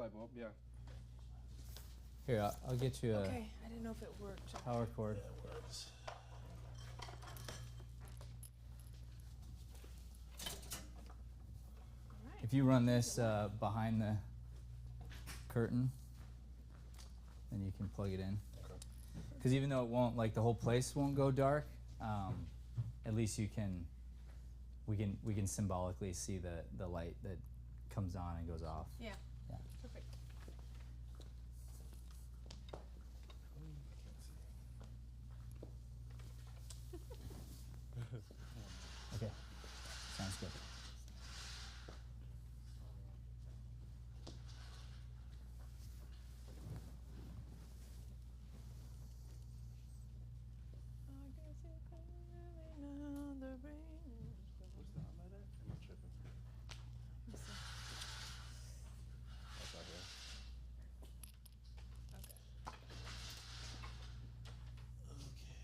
light bulb, yeah. Here, I'll get you a Okay, I didn't know if it worked. power cord. Yeah, it works. All right. If you run this behind the curtain, then you can plug it in. Okay. Because even though it won't, like the whole place won't go dark, at least you can. We can symbolically see the light that comes on and goes off. Yeah. Yeah. Perfect. Okay. Sounds good. Where's the outlet at? Am I tripping? Let's see. That's out here. Okay. Okay.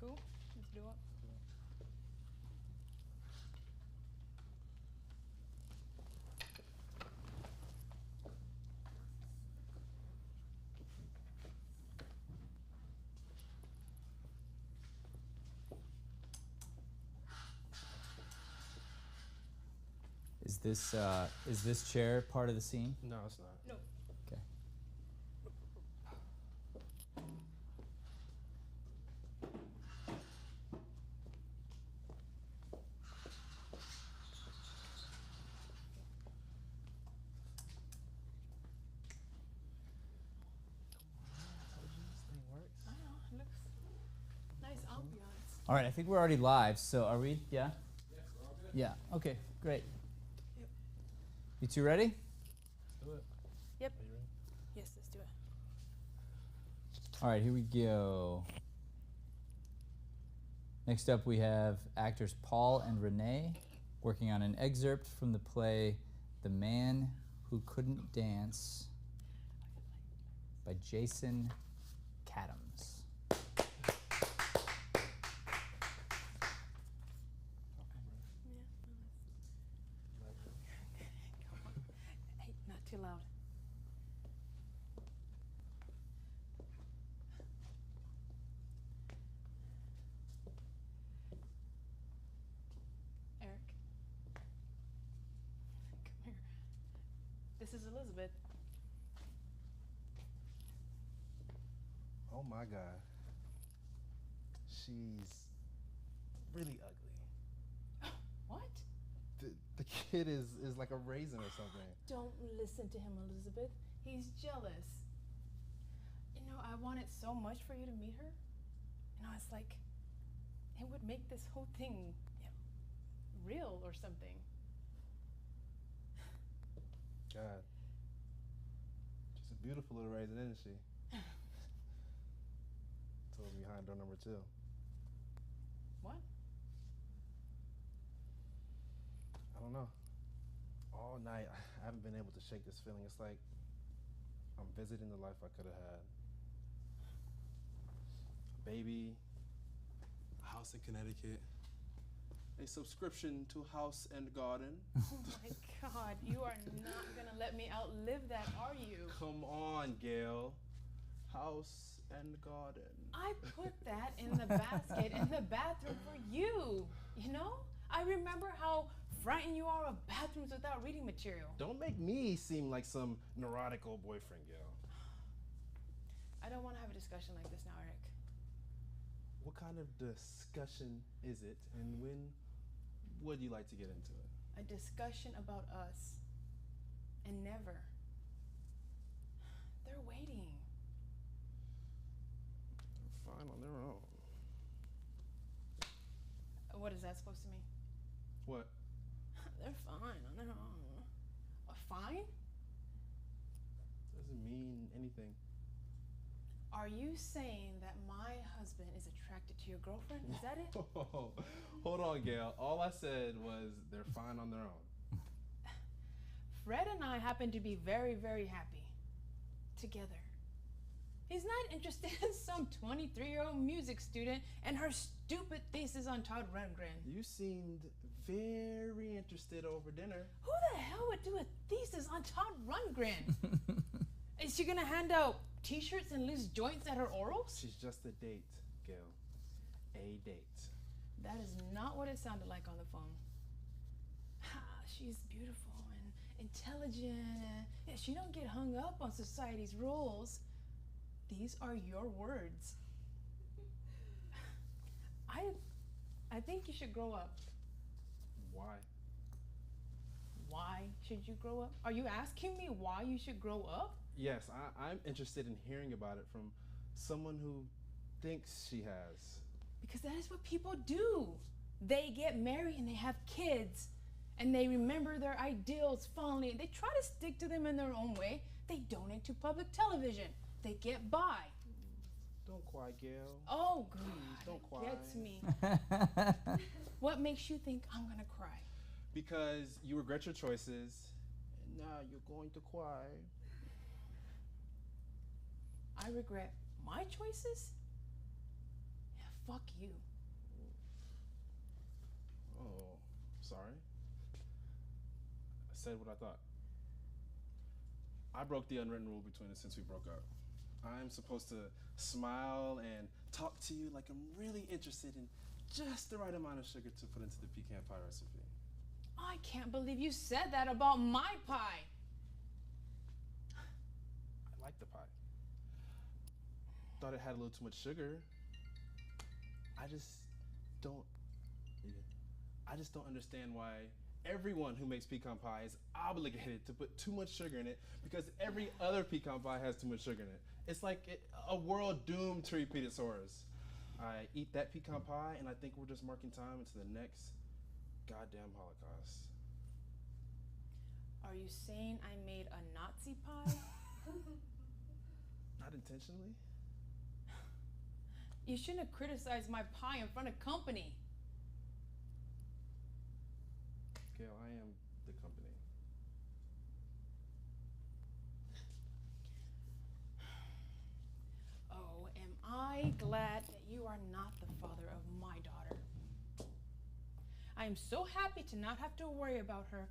Cool. Let's do it. Is this chair part of the scene? No, it's not. No. Okay. This thing works. I know. It looks nice ambiance. All right. I think we're already live. So are we? Yeah. Yeah, we're all good. Yeah. Okay. Great. Yep. You two ready? Let's do it. Yep. Are you ready? Yes, let's do it. All right. Here we go. Next up, we have actors Paul and Renee working on an excerpt from the play "The Man Who Couldn't Dance" by Jason Cadams. Yeah. Come on. Hey, not too loud. Eric. Come here. This is Elizabeth. Oh my God. She's really ugly. What? The kid is like a raisin or something. Don't listen to him, Elizabeth. He's jealous. You know, I wanted so much for you to meet her. You know, it's like it would make this whole thing real or something. God. She's a beautiful little raisin, isn't she? Told me behind door number 2. What? I don't know. All night, I haven't been able to shake this feeling. It's like I'm visiting the life I could have had. A baby, a house in Connecticut, a subscription to House and Garden. Oh my God, you are not gonna let me outlive that, are you? Come on, Gail. House and Garden. I put that in the basket in the bathroom for you, you know? I remember how frightened you are of bathrooms without reading material. Don't make me seem like some neurotic old boyfriend, Gail. I don't want to have a discussion like this now, Eric. What kind of discussion is it, and when would you like to get into it? A discussion about us. And never. They're waiting. They're fine on their own. What is that supposed to mean? What? They're fine on their own. Fine? Doesn't mean anything. Are you saying that my husband is attracted to your girlfriend? Is that it? Hold on, Gail. All I said was they're fine on their own. Fred and I happen to be very, very happy together. He's not interested in some 23-year-old music student and her stupid thesis on Todd Rundgren. You seemed very interested over dinner. Who the hell would do a thesis on Todd Rundgren? Is she gonna hand out t-shirts and loose joints at her orals? She's just a date, Gail. A date. That is not what it sounded like on the phone. She's beautiful and intelligent. Yeah, she don't get hung up on society's rules. These are your words. I think you should grow up. Why? Why should you grow up? Are you asking me why you should grow up? Yes, I'm interested in hearing about it from someone who thinks she has. Because that is what people do. They get married and they have kids and they remember their ideals fondly. They try to stick to them in their own way. They donate to public television. They get by. Don't cry, Gail. Oh, God. Please, don't cry. Gets me. What makes you think I'm gonna cry? Because you regret your choices, and now you're going to cry. I regret my choices? Yeah, fuck you. Oh, sorry. I said what I thought. I broke the unwritten rule between us since we broke up. I'm supposed to smile and talk to you like I'm really interested in just the right amount of sugar to put into the pecan pie recipe. I can't believe you said that about my pie. I like the pie. Thought it had a little too much sugar. I just don't understand why everyone who makes pecan pie is obligated to put too much sugar in it because every other pecan pie has too much sugar in it. It's like a world doomed to repeat its horrors. I eat that pecan pie and I think we're just marking time into the next goddamn Holocaust. Are you saying I made a Nazi pie? Not intentionally. You shouldn't have criticized my pie in front of company. Gail, I am the company. Oh, am I glad that you are not the father of my daughter. I am so happy to not have to worry about her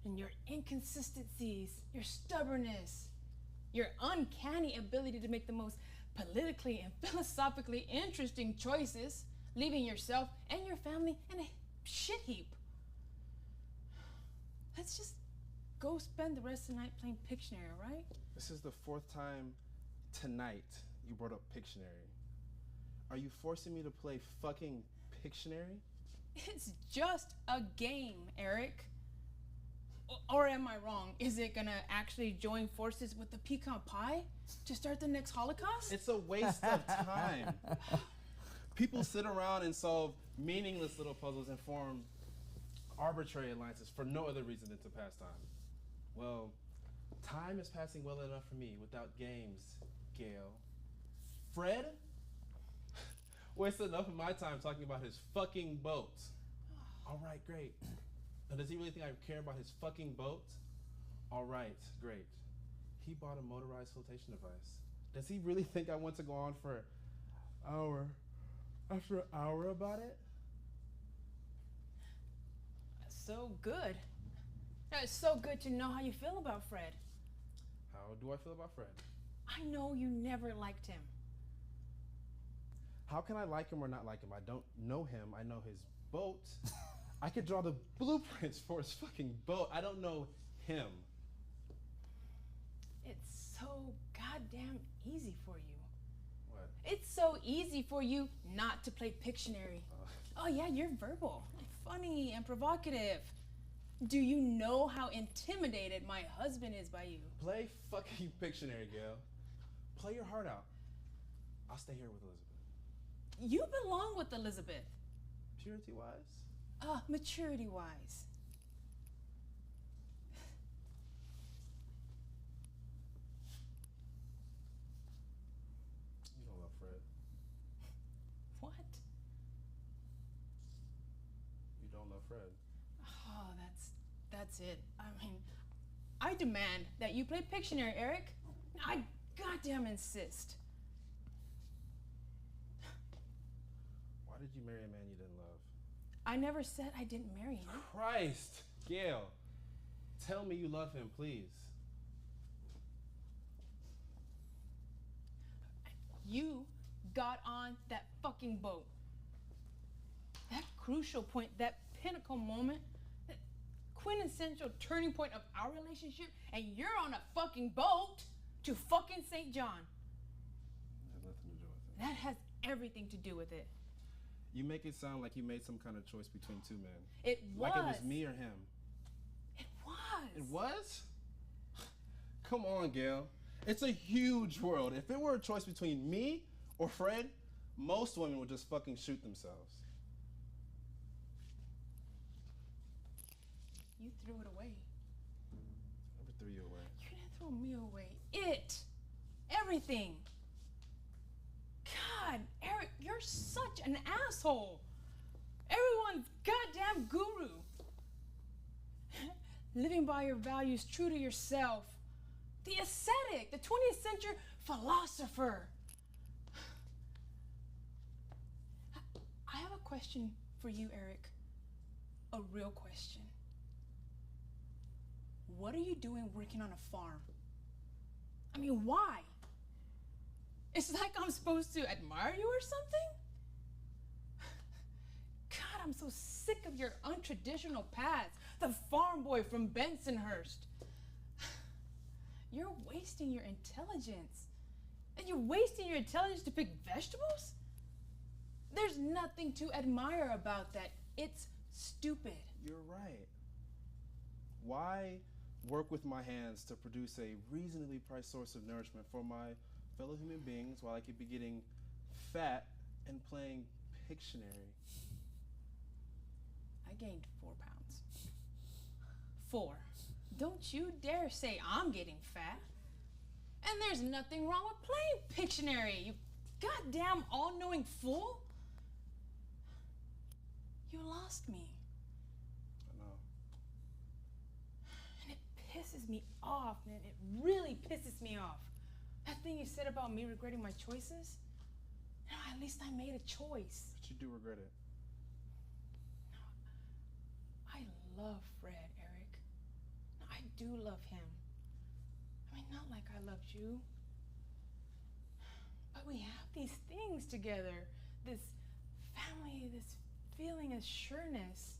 and your inconsistencies, your stubbornness, your uncanny ability to make the most politically and philosophically interesting choices, leaving yourself and your family in a shit heap. Let's just go spend the rest of the night playing Pictionary, all right? This is the 4th time tonight you brought up Pictionary. Are you forcing me to play fucking Pictionary? It's just a game, Eric. Or am I wrong? Is it gonna actually join forces with the pecan pie to start the next Holocaust? It's a waste of time. People sit around and solve meaningless little puzzles and form arbitrary alliances for no other reason than to pass time. Well, time is passing well enough for me without games, Gail. Fred wastes enough of my time talking about his fucking boat. All right, great. Now, does he really think I care about his fucking boat? All right, great. He bought a motorized flotation device. Does he really think I want to go on for hour after hour about it? So good. It's so good to know how you feel about Fred. How do I feel about Fred? I know you never liked him. How can I like him or not like him? I don't know him. I know his boat. I could draw the blueprints for his fucking boat. I don't know him. It's so goddamn easy for you. What? It's so easy for you not to play Pictionary. Oh yeah, you're verbal, funny, and provocative. Do you know how intimidated my husband is by you? Play fucking Pictionary, Gail. Play your heart out. I'll stay here with Elizabeth. You belong with Elizabeth. Purity-wise? Maturity-wise. You don't love Fred. What? You don't love Fred. Oh, that's it. I mean, I demand that you play Pictionary, Eric. I goddamn insist. Why did you marry a man you didn't love? I never said I didn't marry him. Christ, Gail, tell me you love him, please. You got on that fucking boat. That crucial point, that pinnacle moment, that quintessential turning point of our relationship, and you're on a fucking boat to fucking St. John. It had nothing to do with it. That has everything to do with it. You make it sound like you made some kind of choice between two men. It was. Like it was me or him. It was. It was? Come on, Gail. It's a huge world. If it were a choice between me or Fred, most women would just fucking shoot themselves. You threw it away. I never threw you away. You didn't throw me away. Everything. God, Eric, you're such an asshole. Everyone's goddamn guru. Living by your values, true to yourself. The ascetic, the 20th century philosopher. I have a question for you, Eric. A real question. What are you doing working on a farm? I mean, why? It's like I'm supposed to admire you or something? God, I'm so sick of your untraditional paths. The farm boy from Bensonhurst. You're wasting your intelligence. And you're wasting your intelligence to pick vegetables? There's nothing to admire about that. It's stupid. You're right. Why work with my hands to produce a reasonably priced source of nourishment for my fellow human beings while I could be getting fat and playing Pictionary? I gained 4 pounds. 4. Don't you dare say I'm getting fat. And there's nothing wrong with playing Pictionary, you goddamn all-knowing fool. You lost me. I know. And it pisses me off, man. It really pisses me off. That thing you said about me regretting my choices, you know, at least I made a choice. But you do regret it. I love Fred, Eric. I do love him. I mean, not like I loved you. But we have these things together. This family, this feeling of sureness.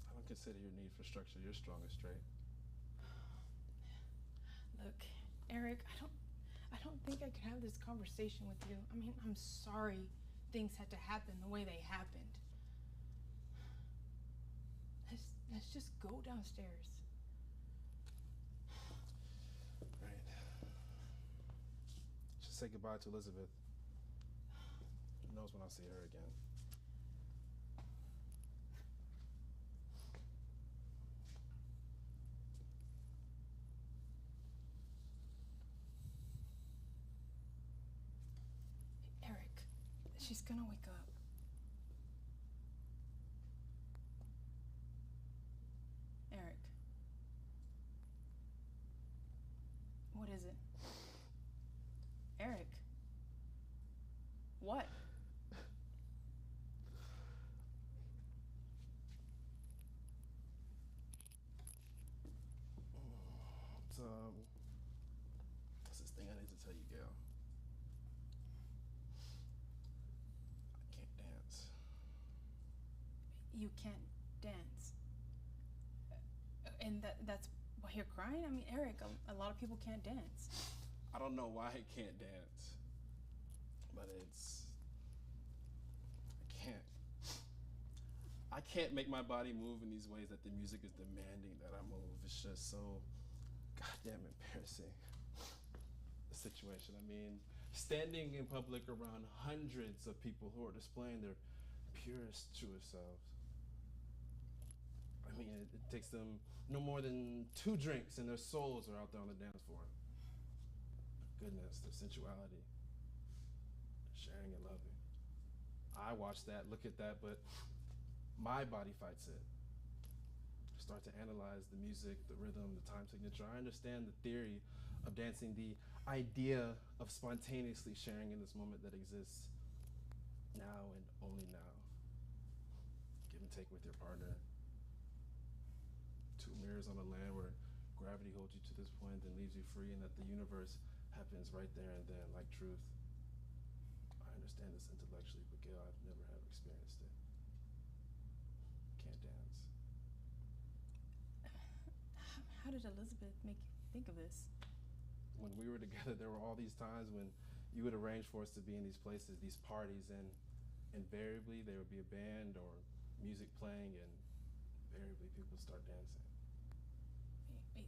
I don't consider your need for structure your strongest trait. Look, Eric, I don't think I could have this conversation with you. I mean, I'm sorry things had to happen the way they happened. Let's just go downstairs. Right. Just say goodbye to Elizabeth. Who knows when I'll see her again. Eric, she's gonna wake up. Eric. What is it? Eric. What? It's this thing I need to tell you, Gail. I can't dance. You can't dance. And that's why you're crying? I mean, Eric, a lot of people can't dance. I don't know why I can't dance, but I can't make my body move in these ways that the music is demanding that I move. It's just so goddamn embarrassing, the situation. I mean, standing in public around hundreds of people who are displaying their purest, truest selves. I mean, it takes them no more than 2 drinks and their souls are out there on the dance floor. Goodness, their sensuality, sharing and loving. I watch that, look at that, but my body fights it. I start to analyze the music, the rhythm, the time signature. I understand the theory of dancing, the idea of spontaneously sharing in this moment that exists now and only now. and take with your partner. Two mirrors on a land where gravity holds you to this point, then leaves you free, and that the universe happens right there and then, like truth. I understand this intellectually, but Gail, I've never have experienced it. Can't dance. How did Elizabeth make you think of this? When we were together, there were all these times when you would arrange for us to be in these places, these parties, and invariably there would be a band or music playing, and invariably people would start dancing. Wait,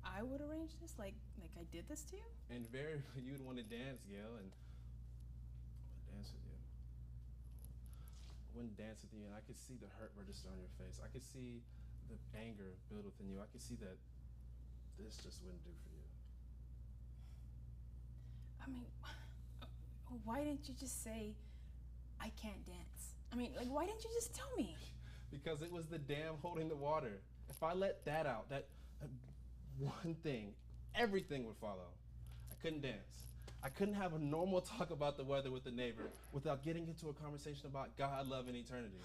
I would arrange this? Like I did this to you? Invariably you would want to dance, Gail, and I would dance with you. I wouldn't dance with you, and I could see the hurt register on your face. I could see the anger build within you. I could see that this just wouldn't do for you. I mean, why didn't you just say, I can't dance? I mean, like, why didn't you just tell me? Because it was the dam holding the water. If I let that out, that one thing, everything would follow. I couldn't dance. I couldn't have a normal talk about the weather with the neighbor without getting into a conversation about God, love, and eternity.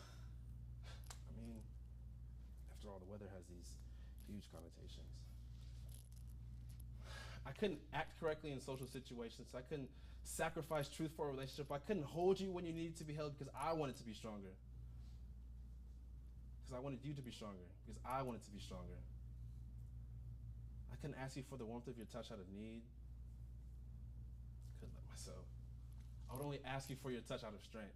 I mean, after all, the weather has these huge connotations. I couldn't act correctly in social situations. I couldn't sacrifice truth for a relationship. I couldn't hold you when you needed to be held because I wanted to be stronger. Because I wanted you to be stronger. Because I wanted to be stronger. I couldn't ask you for the warmth of your touch out of need. Couldn't let myself. I would only ask you for your touch out of strength.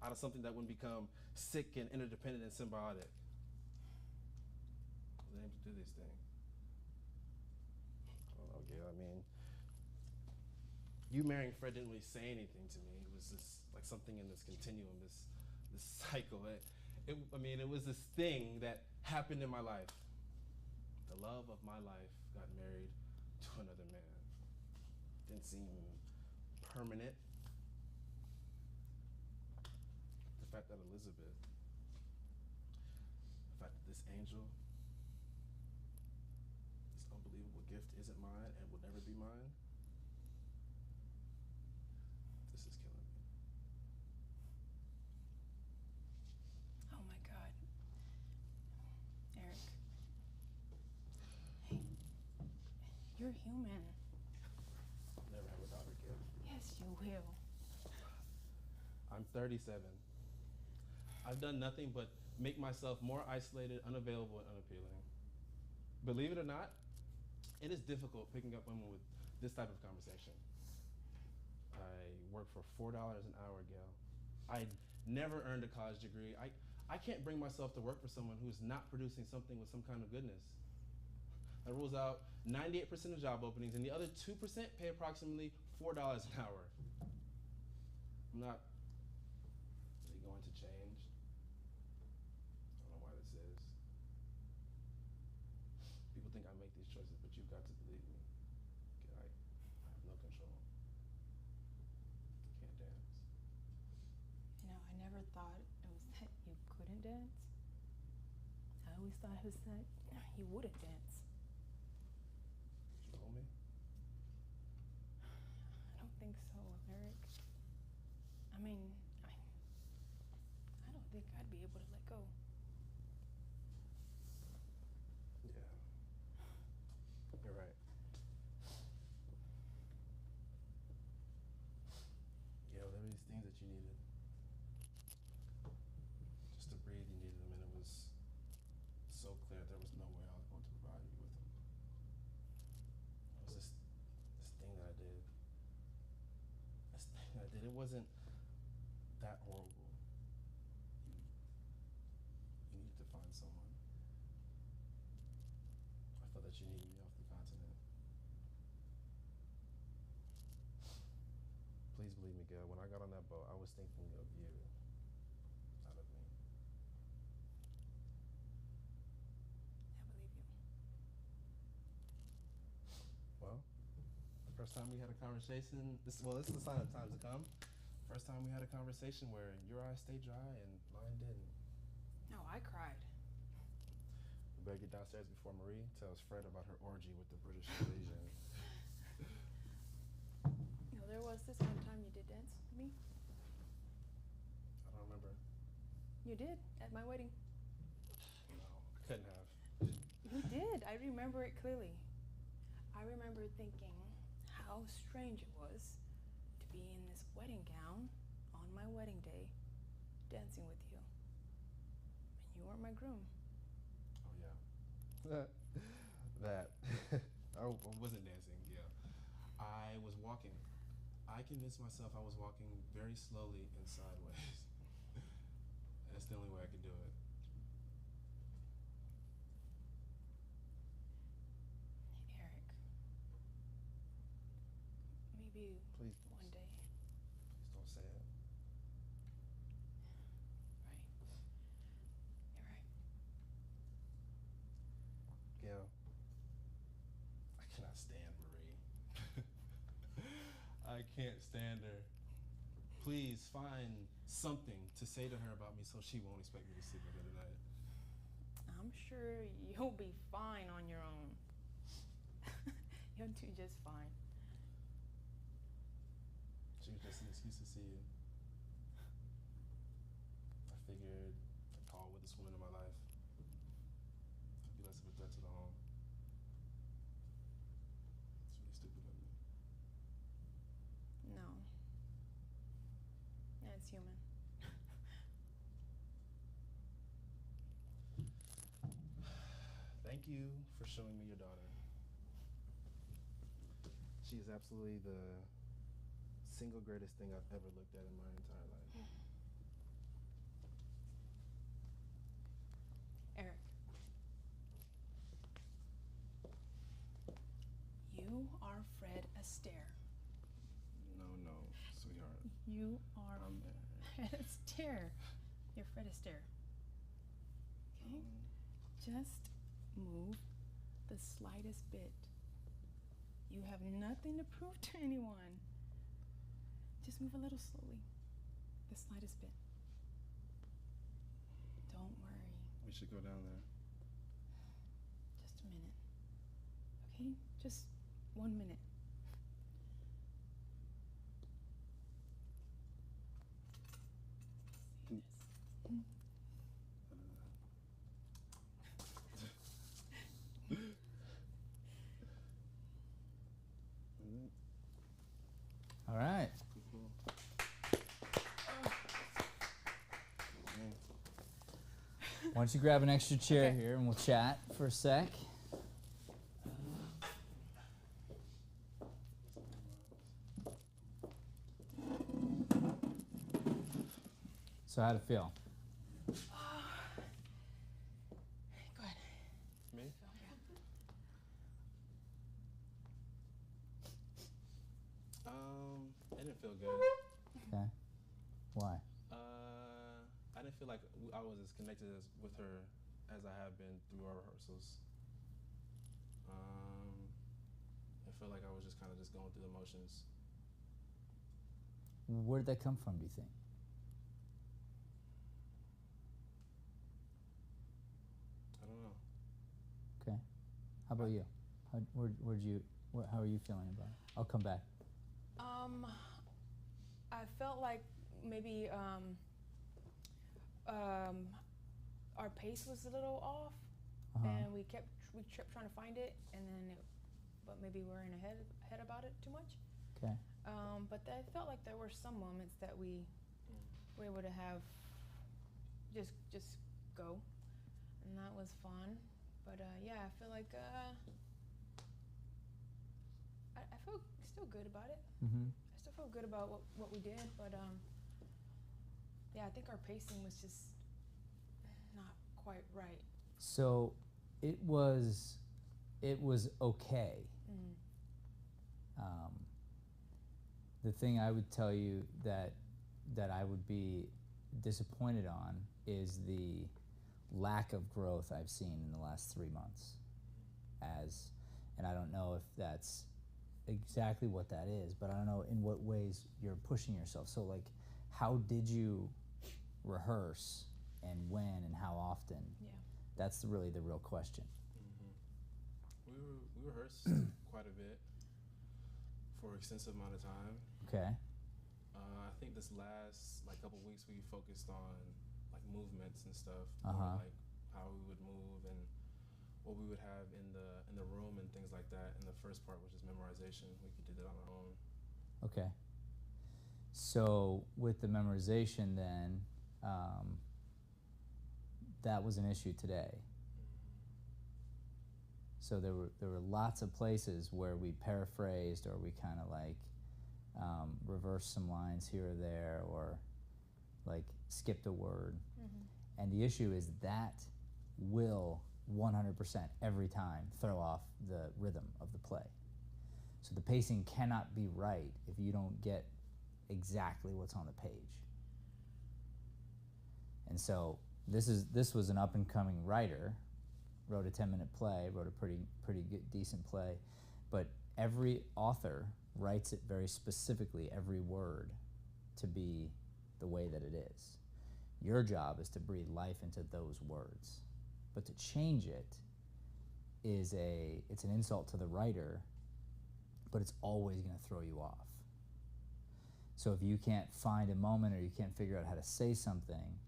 Out of something that wouldn't become sick and interdependent and symbiotic. I was able to do these things. Gail, I mean, you marrying Fred didn't really say anything to me. It was just like something in this continuum, this cycle. It was this thing that happened in my life. The love of my life got married to another man. Didn't seem permanent. The fact that Elizabeth, the fact that this angel, unbelievable gift isn't mine and will never be mine. This is killing me. Oh my God. Eric. Hey, you're human. I'll never have a daughter, Gail. Yes, you will. I'm 37. I've done nothing but make myself more isolated, unavailable, and unappealing. Believe it or not, it is difficult picking up women with this type of conversation. I work for $4 an hour, Gail. I never earned a college degree. I can't bring myself to work for someone who is not producing something with some kind of goodness. That rules out 98% of job openings, and the other 2% pay approximately $4 an hour. I'm not really going to change. I don't know why this is. People think I make these choices, but you've got to believe me. I have no control. I can't dance. You know, I never thought it was that you couldn't dance. I always thought it was that you wouldn't dance. You know me? I don't think so, Eric. I mean, I don't think I'd be able to let go. Yeah. You're right. Yeah, well, there were these things that you needed. Just to breathe, you needed them, and it was so clear there was no way I was going to provide you with them. It was this thing that I did. This thing that I did, it wasn't that horrible. You needed to find someone. I felt that you needed me off the continent. Please believe me, Gail, when I got on that boat, I was thinking of you, not of me. I believe you. Well, the first time we had a conversation, this is the sign of times to come. First time we had a conversation where your eyes stayed dry and mine didn't. No, I cried. We better get downstairs before Marie tells Fred about her orgy with the British invasion. No, there was this one time you did dance with me. I don't remember. You did at my wedding. No, I couldn't have. You did. I remember it clearly. I remember thinking how strange it was to be in this wedding gown on my wedding day, dancing with you. And you weren't my groom. Oh yeah. That. I wasn't dancing, yeah. I was walking. I convinced myself I was walking very slowly and sideways. That's the only way I could do it. Eric. Maybe Please one day. Please don't say it. Right. You're right. Gail, I cannot stand Marie. I can't stand her. Please find something to say to her about me so she won't expect me to sleep with her tonight. I'm sure you'll be fine on your own. You'll do just fine. She was just an excuse to see you. I figured a tall, withered woman in my life would be less of a threat to the home. It's really stupid of me. No. That's human. Thank you for showing me your daughter. She is absolutely the single greatest thing I've ever looked at in my entire life. Eric. You are Fred Astaire. No, sweetheart. You are I'm Fred Astaire. You're Fred Astaire. Okay? Just move the slightest bit. You have nothing to prove to anyone. Just move a little slowly. The slightest bit. Don't worry. We should go down there. Just a minute. Okay? Just 1 minute. See this? All right. Cool. Why don't you grab an extra chair Okay. here and we'll chat for a sec. So how'd it feel? Go ahead. Me? It didn't feel good. Okay. Why? I didn't feel like I was as connected with her as I have been through our rehearsals. I felt like I was just kind of just going through the motions. Where did that come from, do you think? I don't know. Okay. How about you? How are you feeling about it? I'll come back. I felt like maybe our pace was a little off, and we kept trying to find it, and then but maybe we're in ahead about it too much. Okay. But I felt like there were some moments that we were able to have just go, and that was fun. But yeah, I feel like I feel still good about it. Mm-hmm. I still feel good about what we did, but yeah, I think our pacing was just not quite right. So it was okay. The thing I would tell you that I would be disappointed on is the lack of growth I've seen in the last 3 months. And I don't know if that's exactly what that is, but I don't know in what ways you're pushing yourself. So like, how did you rehearse, and when, and how often? Yeah. That's really the real question. We rehearsed quite a bit for an extensive amount of time. Okay. I think this last couple weeks we focused on like movements and stuff, Uh-huh. or like how we would move and what we would have in the room and things like that. In the first part, which is memorization, we could do that on our own. Okay. So with the memorization, then that was an issue today. So there were lots of places where we paraphrased, or we kind of like reversed some lines here or there, or like skipped a word. Mm-hmm. And the issue is that will 100% every time throw off the rhythm of the play. So the pacing cannot be right if you don't get exactly what's on the page. And so this was an up and coming writer, wrote a 10-minute play, wrote a pretty good, decent play, but every author writes it very specifically, every word, to be the way that it is. Your job is to breathe life into those words, but to change it it's an insult to the writer, but it's always going to throw you off. So if you can't find a moment, or you can't figure out how to say something,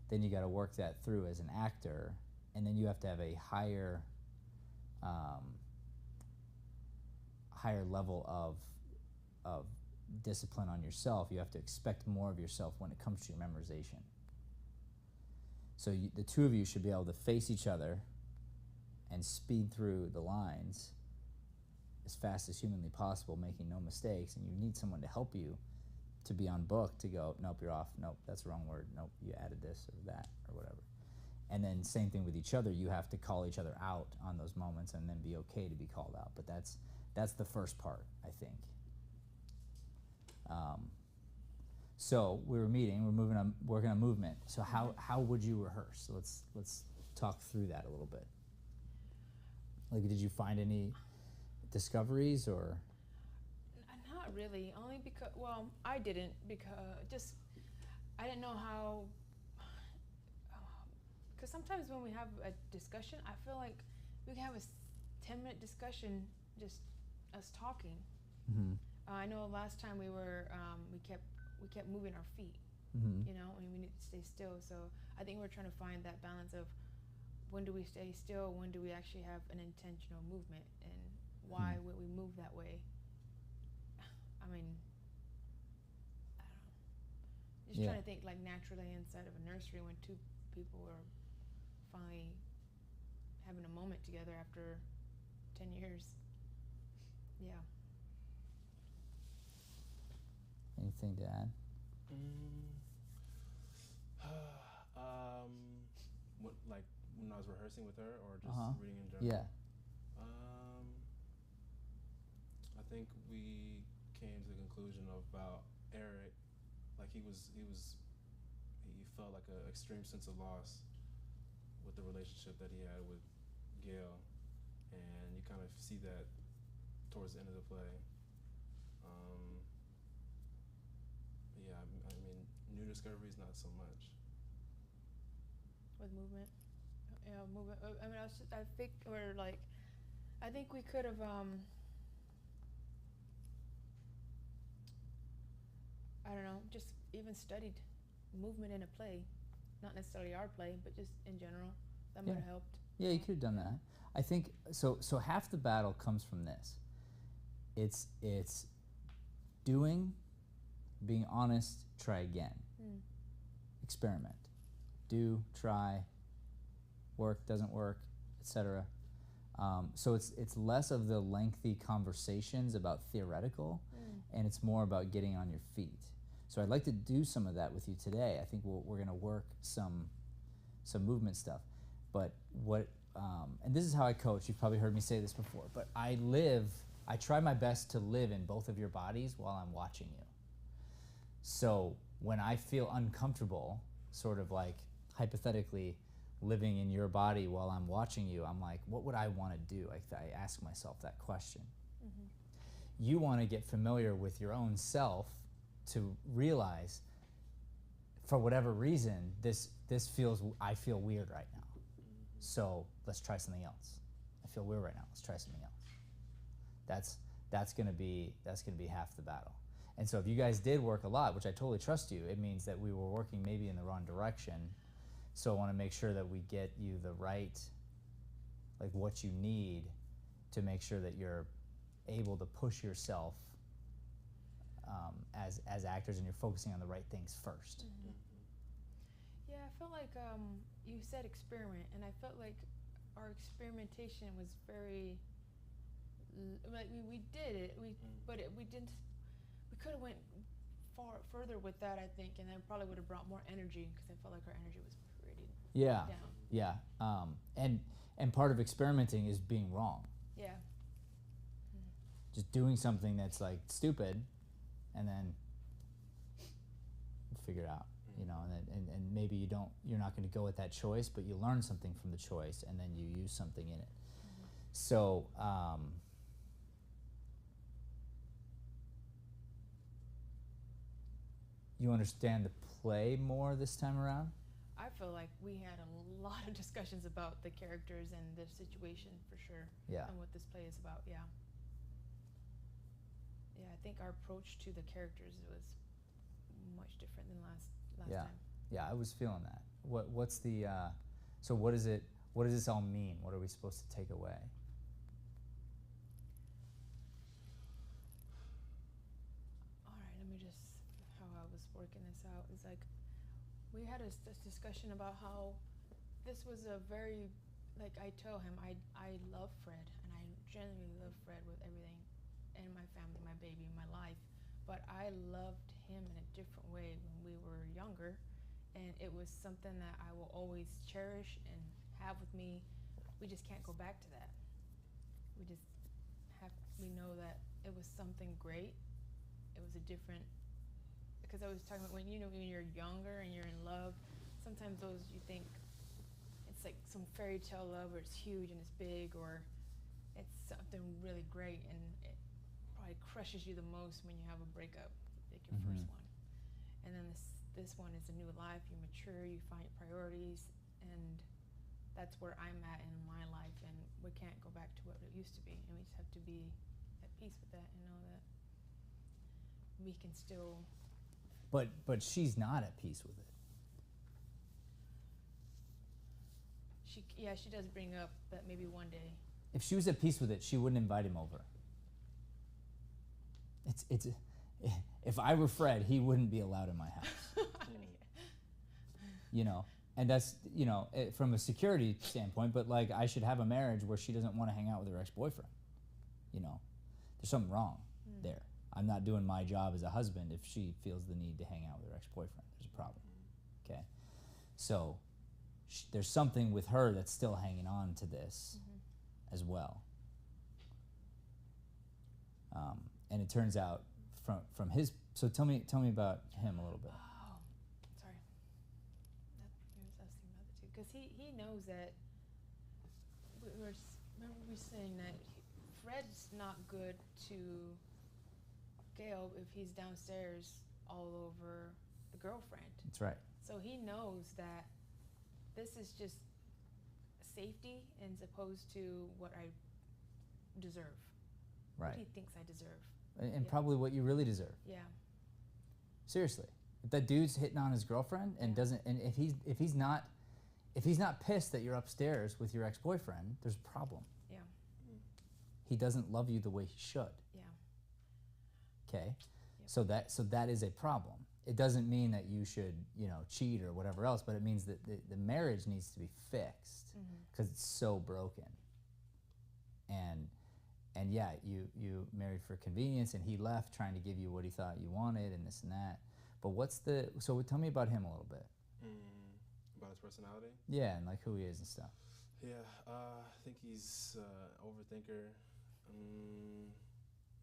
then you got to work that through as an actor, and then you have to have a higher level of discipline on yourself. You have to expect more of yourself when it comes to your memorization. So the two of you should be able to face each other and speed through the lines as fast as humanly possible, making no mistakes, and you need someone to help you to be on book, to go, nope, you're off, nope, that's the wrong word, nope, you added this or that or whatever. And then same thing with each other. You have to call each other out on those moments and then be okay to be called out. But that's the first part, I think. So we were meeting, we're working on movement. So how would you rehearse? So let's talk through that a little bit. Like, did you find any discoveries, or? Not really, only because, well, I didn't, because I didn't know how, because sometimes when we have a discussion, I feel like we can have a 10-minute discussion, just us talking. Mm-hmm. I know last time we were, we kept moving our feet, Mm-hmm. you know, and we need to stay still. So I think we're trying to find that balance of when do we stay still, when do we actually have an intentional movement, and why would we move that way? I mean, I don't know. Just trying to think like naturally inside of a nursery when two people are finally having a moment together after 10 years. Yeah. Anything to add? Like when I was rehearsing with her, or just reading in general? Yeah. I think we came to the conclusion about Eric, like he felt like an extreme sense of loss with the relationship that he had with Gail, and you kind of see that towards the end of the play. Yeah, I mean, new discoveries, not so much. With movement, yeah, movement. I mean, I think, or like, I think we could have, I don't know, just even studied movement in a play, not necessarily our play, but just in general. That might have helped. Yeah, you could have done that. I think so. So half the battle comes from this. It's doing, being honest, try again, experiment, do, try, work, doesn't work, etc. So it's less of the lengthy conversations about theoretical, and it's more about getting on your feet. So I'd like to do some of that with you today. I think we're going to work some movement stuff. But and this is how I coach. You've probably heard me say this before, but I try my best to live in both of your bodies while I'm watching you. So when I feel uncomfortable, sort of like hypothetically living in your body while I'm watching you, I'm like, what would I want to do? I ask myself that question. You want to get familiar with your own self to realize, for whatever reason, I feel weird right now. So let's try something else. I feel weird right now. Let's try something else. That's gonna be half the battle. And so if you guys did work a lot, which I totally trust you, it means that we were working maybe in the wrong direction, So I want to make sure that we get you the right, like what you need to make sure that you're able to push yourself as actors, and you're focusing on the right things first. Yeah, I felt like you said experiment, and I felt like our experimentation was very like we did it, but we didn't. We could have went further with that, I think, and then probably would have brought more energy, because I felt like our energy was pretty Yeah, down. yeah. And part of experimenting is being wrong. Yeah. Just doing something that's like stupid, and then figure it out, you know, and maybe you're not going to go with that choice, but you learn something from the choice, and then you use something in it. So you understand the play more this time around? I feel like we had a lot of discussions about the characters and the situation, for sure. Yeah. And what this play is about. Yeah. Yeah, I think our approach to the characters was much different than last Yeah. time. Yeah, I was feeling that. What's the so what does this all mean? What are we supposed to take away? All right, let me just, how I was working this out is like, we had this discussion about how this was a very, like I tell him, I love Fred, and I genuinely love Fred with everything, and my family, my baby, my life, but I loved him in a different way when we were younger, and it was something that I will always cherish and have with me. We just can't go back to that. We know that it was something great. It was a different, because I was talking about when you're younger and you're in love, sometimes those, you think it's like some fairy tale love, or it's huge and it's big, or it's something really great, and it probably crushes you the most when you have a breakup, like your first one. And then this one is a new life. You mature, you find priorities, and that's where I'm at in my life, and we can't go back to what it used to be, and we just have to be at peace with that and know that we can still. But she's not at peace with it. She does bring up that maybe one day. If she was at peace with it, she wouldn't invite him over. It's if I were Fred, he wouldn't be allowed in my house. You know, and that's, you know, from a security standpoint, but like, I should have a marriage where she doesn't want to hang out with her ex-boyfriend. You know, there's something wrong there. I'm not doing my job as a husband if she feels the need to hang out with her ex-boyfriend. There's a problem. Okay, so there's something with her that's still hanging on to this as well. And it turns out from his, so tell me about him a little bit. Oh, sorry. I was asking about that too, because he knows that remember we saying that Fred's not good to Gail if he's downstairs all over the girlfriend. That's right. So he knows that this is just safety, and opposed to what I deserve. Right. What he thinks I deserve. And probably what you really deserve. Yeah. Seriously, if that dude's hitting on his girlfriend and doesn't, and if he's not pissed that you're upstairs with your ex-boyfriend, there's a problem. Yeah. He doesn't love you the way he should. Yeah. Okay, Yep. so that is a problem. It doesn't mean that you should, you know, cheat or whatever else, but it means that the marriage needs to be fixed because it's so broken. And yeah, you married for convenience, and he left trying to give you what he thought you wanted, and this and that. But so tell me about him a little bit. About his personality? Yeah, and like who he is and stuff. Yeah, I think he's overthinker.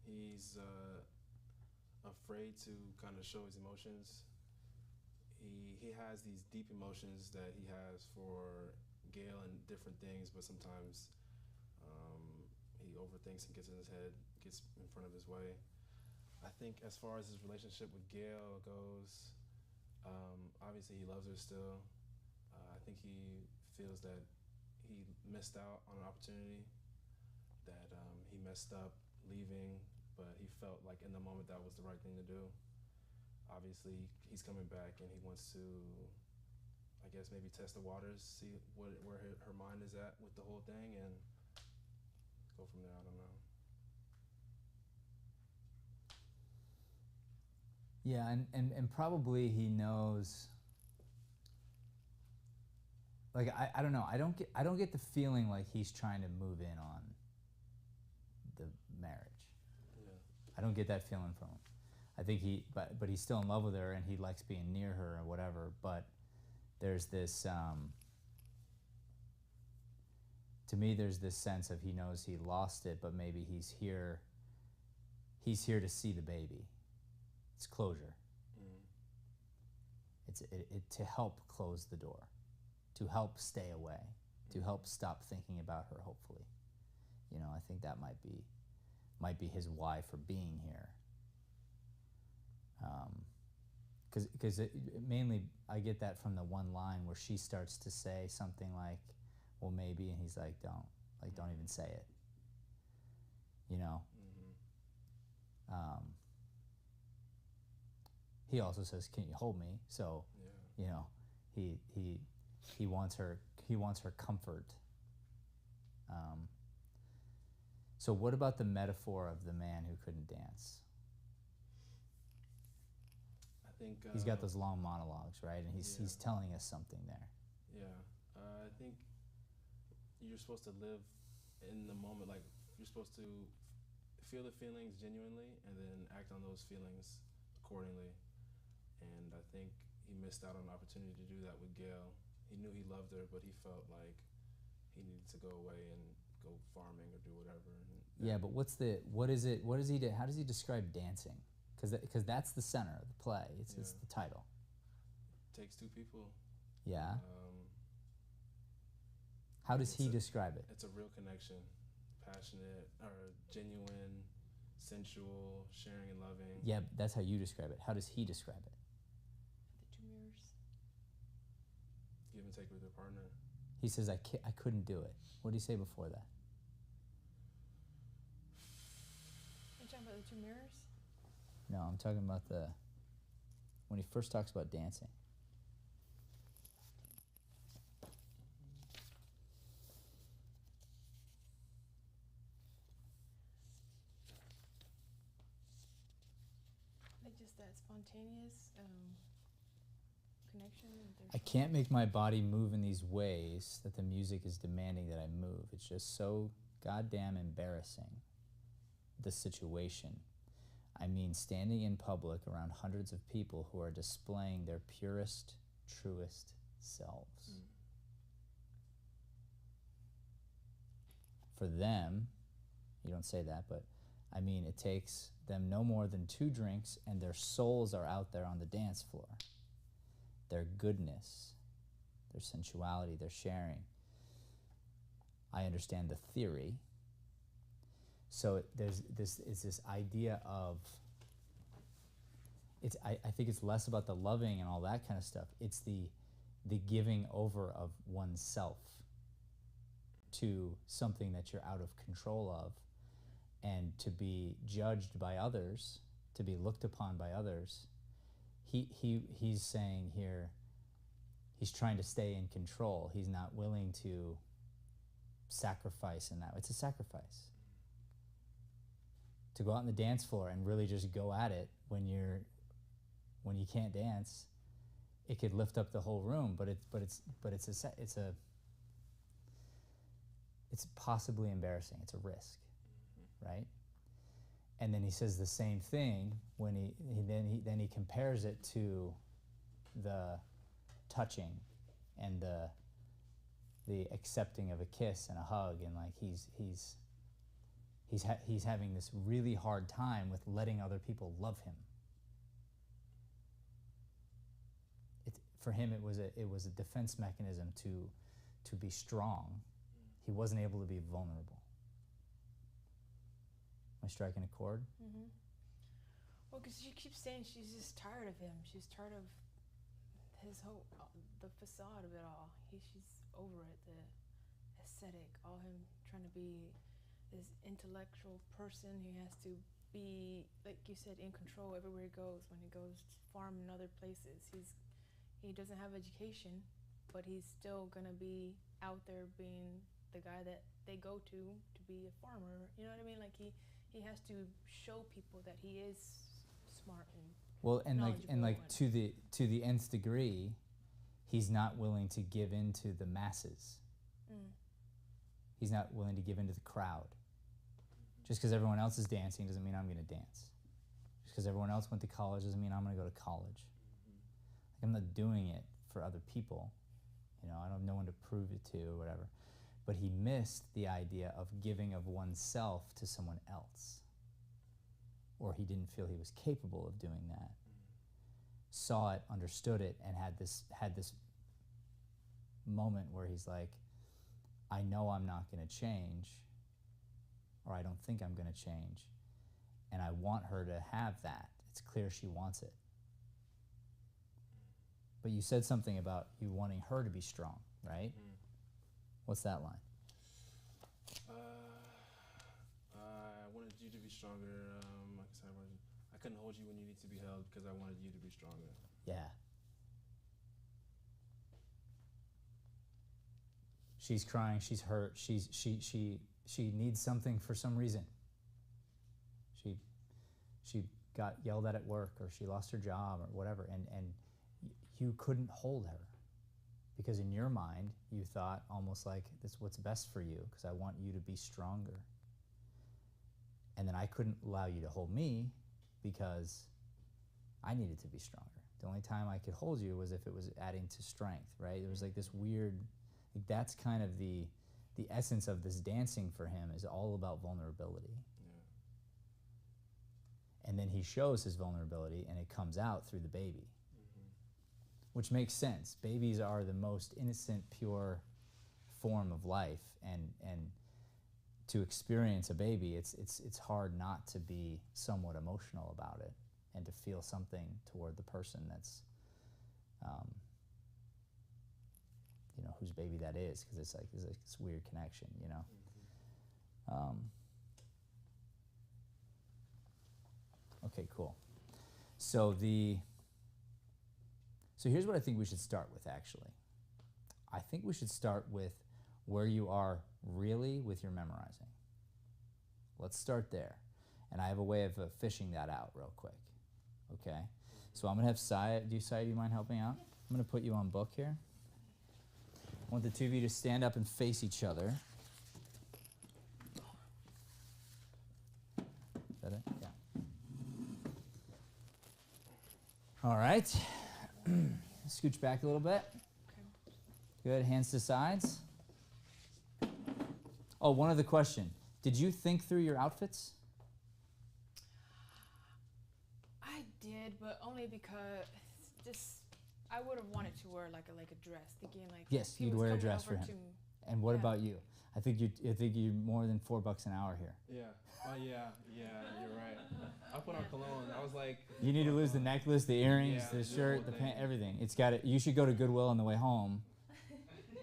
He's afraid to kind of show his emotions. He has these deep emotions that he has for Gail and different things, but sometimes he overthinks and gets in his head, gets in front of his way. I think as far as his relationship with Gail goes, obviously he loves her still. I think he feels that he missed out on an opportunity, that he messed up leaving, but he felt like in the moment that was the right thing to do. Obviously he's coming back and he wants to, I guess, guess maybe test the waters, see where her mind is at with the whole thing, and go from there. I don't know. Yeah, and probably he knows. Like I don't know. I don't get the feeling like he's trying to move in on the marriage. Yeah. I don't get that feeling from him. I think but he's still in love with her and he likes being near her or whatever. But there's this, to me, there's this sense of he knows he lost it, but maybe he's here to see the baby. It's closure. It's to help close the door, to help stay away, to help stop thinking about her. Hopefully, I think that might be his why for being here. Because mainly I get that from the one line where she starts to say something like, "Well, maybe," and he's like, "Don't even say it." He also says, "Can you hold me?" So, he wants her comfort. So what about the metaphor of the man who couldn't dance? I think He's got those long monologues, right? And he's telling us something there. Yeah, I think you're supposed to live in the moment. Like, you're supposed to feel the feelings genuinely and then act on those feelings accordingly. And I think he missed out on an opportunity to do that with Gail. He knew he loved her, but he felt like he needed to go away and go farming or do whatever. Yeah, but what is it? How does he describe dancing? Because that's the center of the play. It's the title. Takes two people. Yeah. How does he describe it? It's a real connection, passionate or genuine, sensual, sharing and loving. Yeah, that's how you describe it. How does he describe it? The two mirrors. Give and take with your partner. He says, I couldn't do it. What did he say before that? Are you talking about the two mirrors? No, I'm talking about when he first talks about dancing. Like just that spontaneous connection. I can't make my body move in these ways that the music is demanding that I move. It's just so goddamn embarrassing, the situation. I mean, standing in public around hundreds of people who are displaying their purest, truest selves. For them, you don't say that, but I mean, it takes them no more than 2 drinks and their souls are out there on the dance floor. Their goodness, their sensuality, their sharing. I understand the theory. So there's this idea of, I think it's less about the loving and all that kind of stuff. It's the giving over of oneself to something that you're out of control of, and to be judged by others, to be looked upon by others. He's saying here, he's trying to stay in control. He's not willing to sacrifice in that. It's a sacrifice. To go out on the dance floor and really just go at it when you can't dance, it could lift up the whole room, but it's possibly embarrassing. It's a risk, right? And then he says the same thing when he compares it to the touching and the accepting of a kiss and a hug, and like he's having this really hard time with letting other people love him. For him, it was a defense mechanism to be strong. He wasn't able to be vulnerable. Am I striking a chord? Mm-hmm. Well, because she keeps saying she's just tired of him. She's tired of his whole, the facade of it all. She's over it, the aesthetic, all him trying to be this intellectual person. He has to be, like you said, in control everywhere he goes. When he goes to farm in other places, he doesn't have education. but he's still gonna be out there being the guy that they go to be a farmer. You know what I mean? Like he has to show people that he is smart and Well, and like knowledgeable to the nth degree, he's not willing to give in to the masses. He's not willing to give in to the crowd. Just because everyone else is dancing doesn't mean I'm going to dance. Just because everyone else went to college doesn't mean I'm going to go to college. Like, I'm not doing it for other people. You know, I don't have no one to prove it to or whatever. But he missed the idea of giving of oneself to someone else. Or he didn't feel he was capable of doing that. Saw it, understood it, and had this moment where he's like, I know I'm not going to change, or I don't think I'm going to change, and I want her to have that. It's clear she wants it. But you said something about you wanting her to be strong, right? What's that line? I wanted you to be stronger. I couldn't hold you when you need to be held because I wanted you to be stronger. Yeah. She's crying, she's hurt, she needs something for some reason. She got yelled at work, or she lost her job, or whatever, and you couldn't hold her. Because in your mind, you thought almost like, this is what's best for you, because I want you to be stronger. And then I couldn't allow you to hold me because I needed to be stronger. The only time I could hold you was if it was adding to strength, right? There was like this weird, like that's kind of the essence of this dancing for him, is all about vulnerability. Yeah. And then he shows his vulnerability, and it comes out through the baby. Which makes sense. Babies are the most innocent, pure form of life, and to experience a baby, it's hard not to be somewhat emotional about it, and to feel something toward the person that's, you know, whose baby that is, because it's like this weird connection, you know. Okay, cool. So here's what I think we should start with, actually. I think we should start with where you are really with your memorizing. Let's start there. And I have a way of fishing that out real quick. Okay? So I'm going to have Saya. Do you mind helping out? I'm going to put you on book here. I want the two of you to stand up and face each other. Is that it? Yeah. All right. Scooch back a little bit. Good. Hands to sides. Oh, one other question. Did you think through your outfits? I did, but only because just I would have wanted to wear like a dress, thinking like yes, he you'd was wear a coming dress over for him. to- And what yeah. about you? I think you're more than $4 an hour here. Yeah. Oh yeah. Yeah. You're right. I put on cologne. I was like. You need to lose the necklace, the earrings, Yeah, the the shirt, whole the thing. pant, everything. It's got it. You should go to Goodwill on the way home.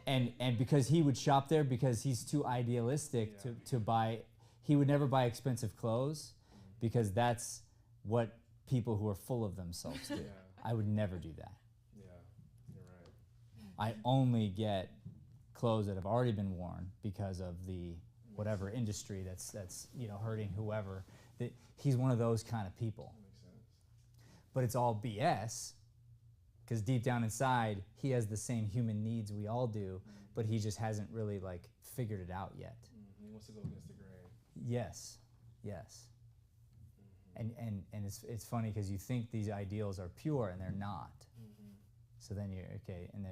And because he would shop there, because he's too idealistic Yeah. to buy, he would never buy expensive clothes, because that's what people who are full of themselves do. Yeah. I would never do that. Yeah. You're right. I only get clothes that have already been worn because of the whatever industry that's you know, hurting whoever. That he's one of those kind of people. That makes sense. But it's all BS, because deep down inside he has the same human needs we all do, but he just hasn't really like figured it out yet. He wants to go against the grain. Yes, yes. And it's funny because you think these ideals are pure and they're not. So then you're, okay, and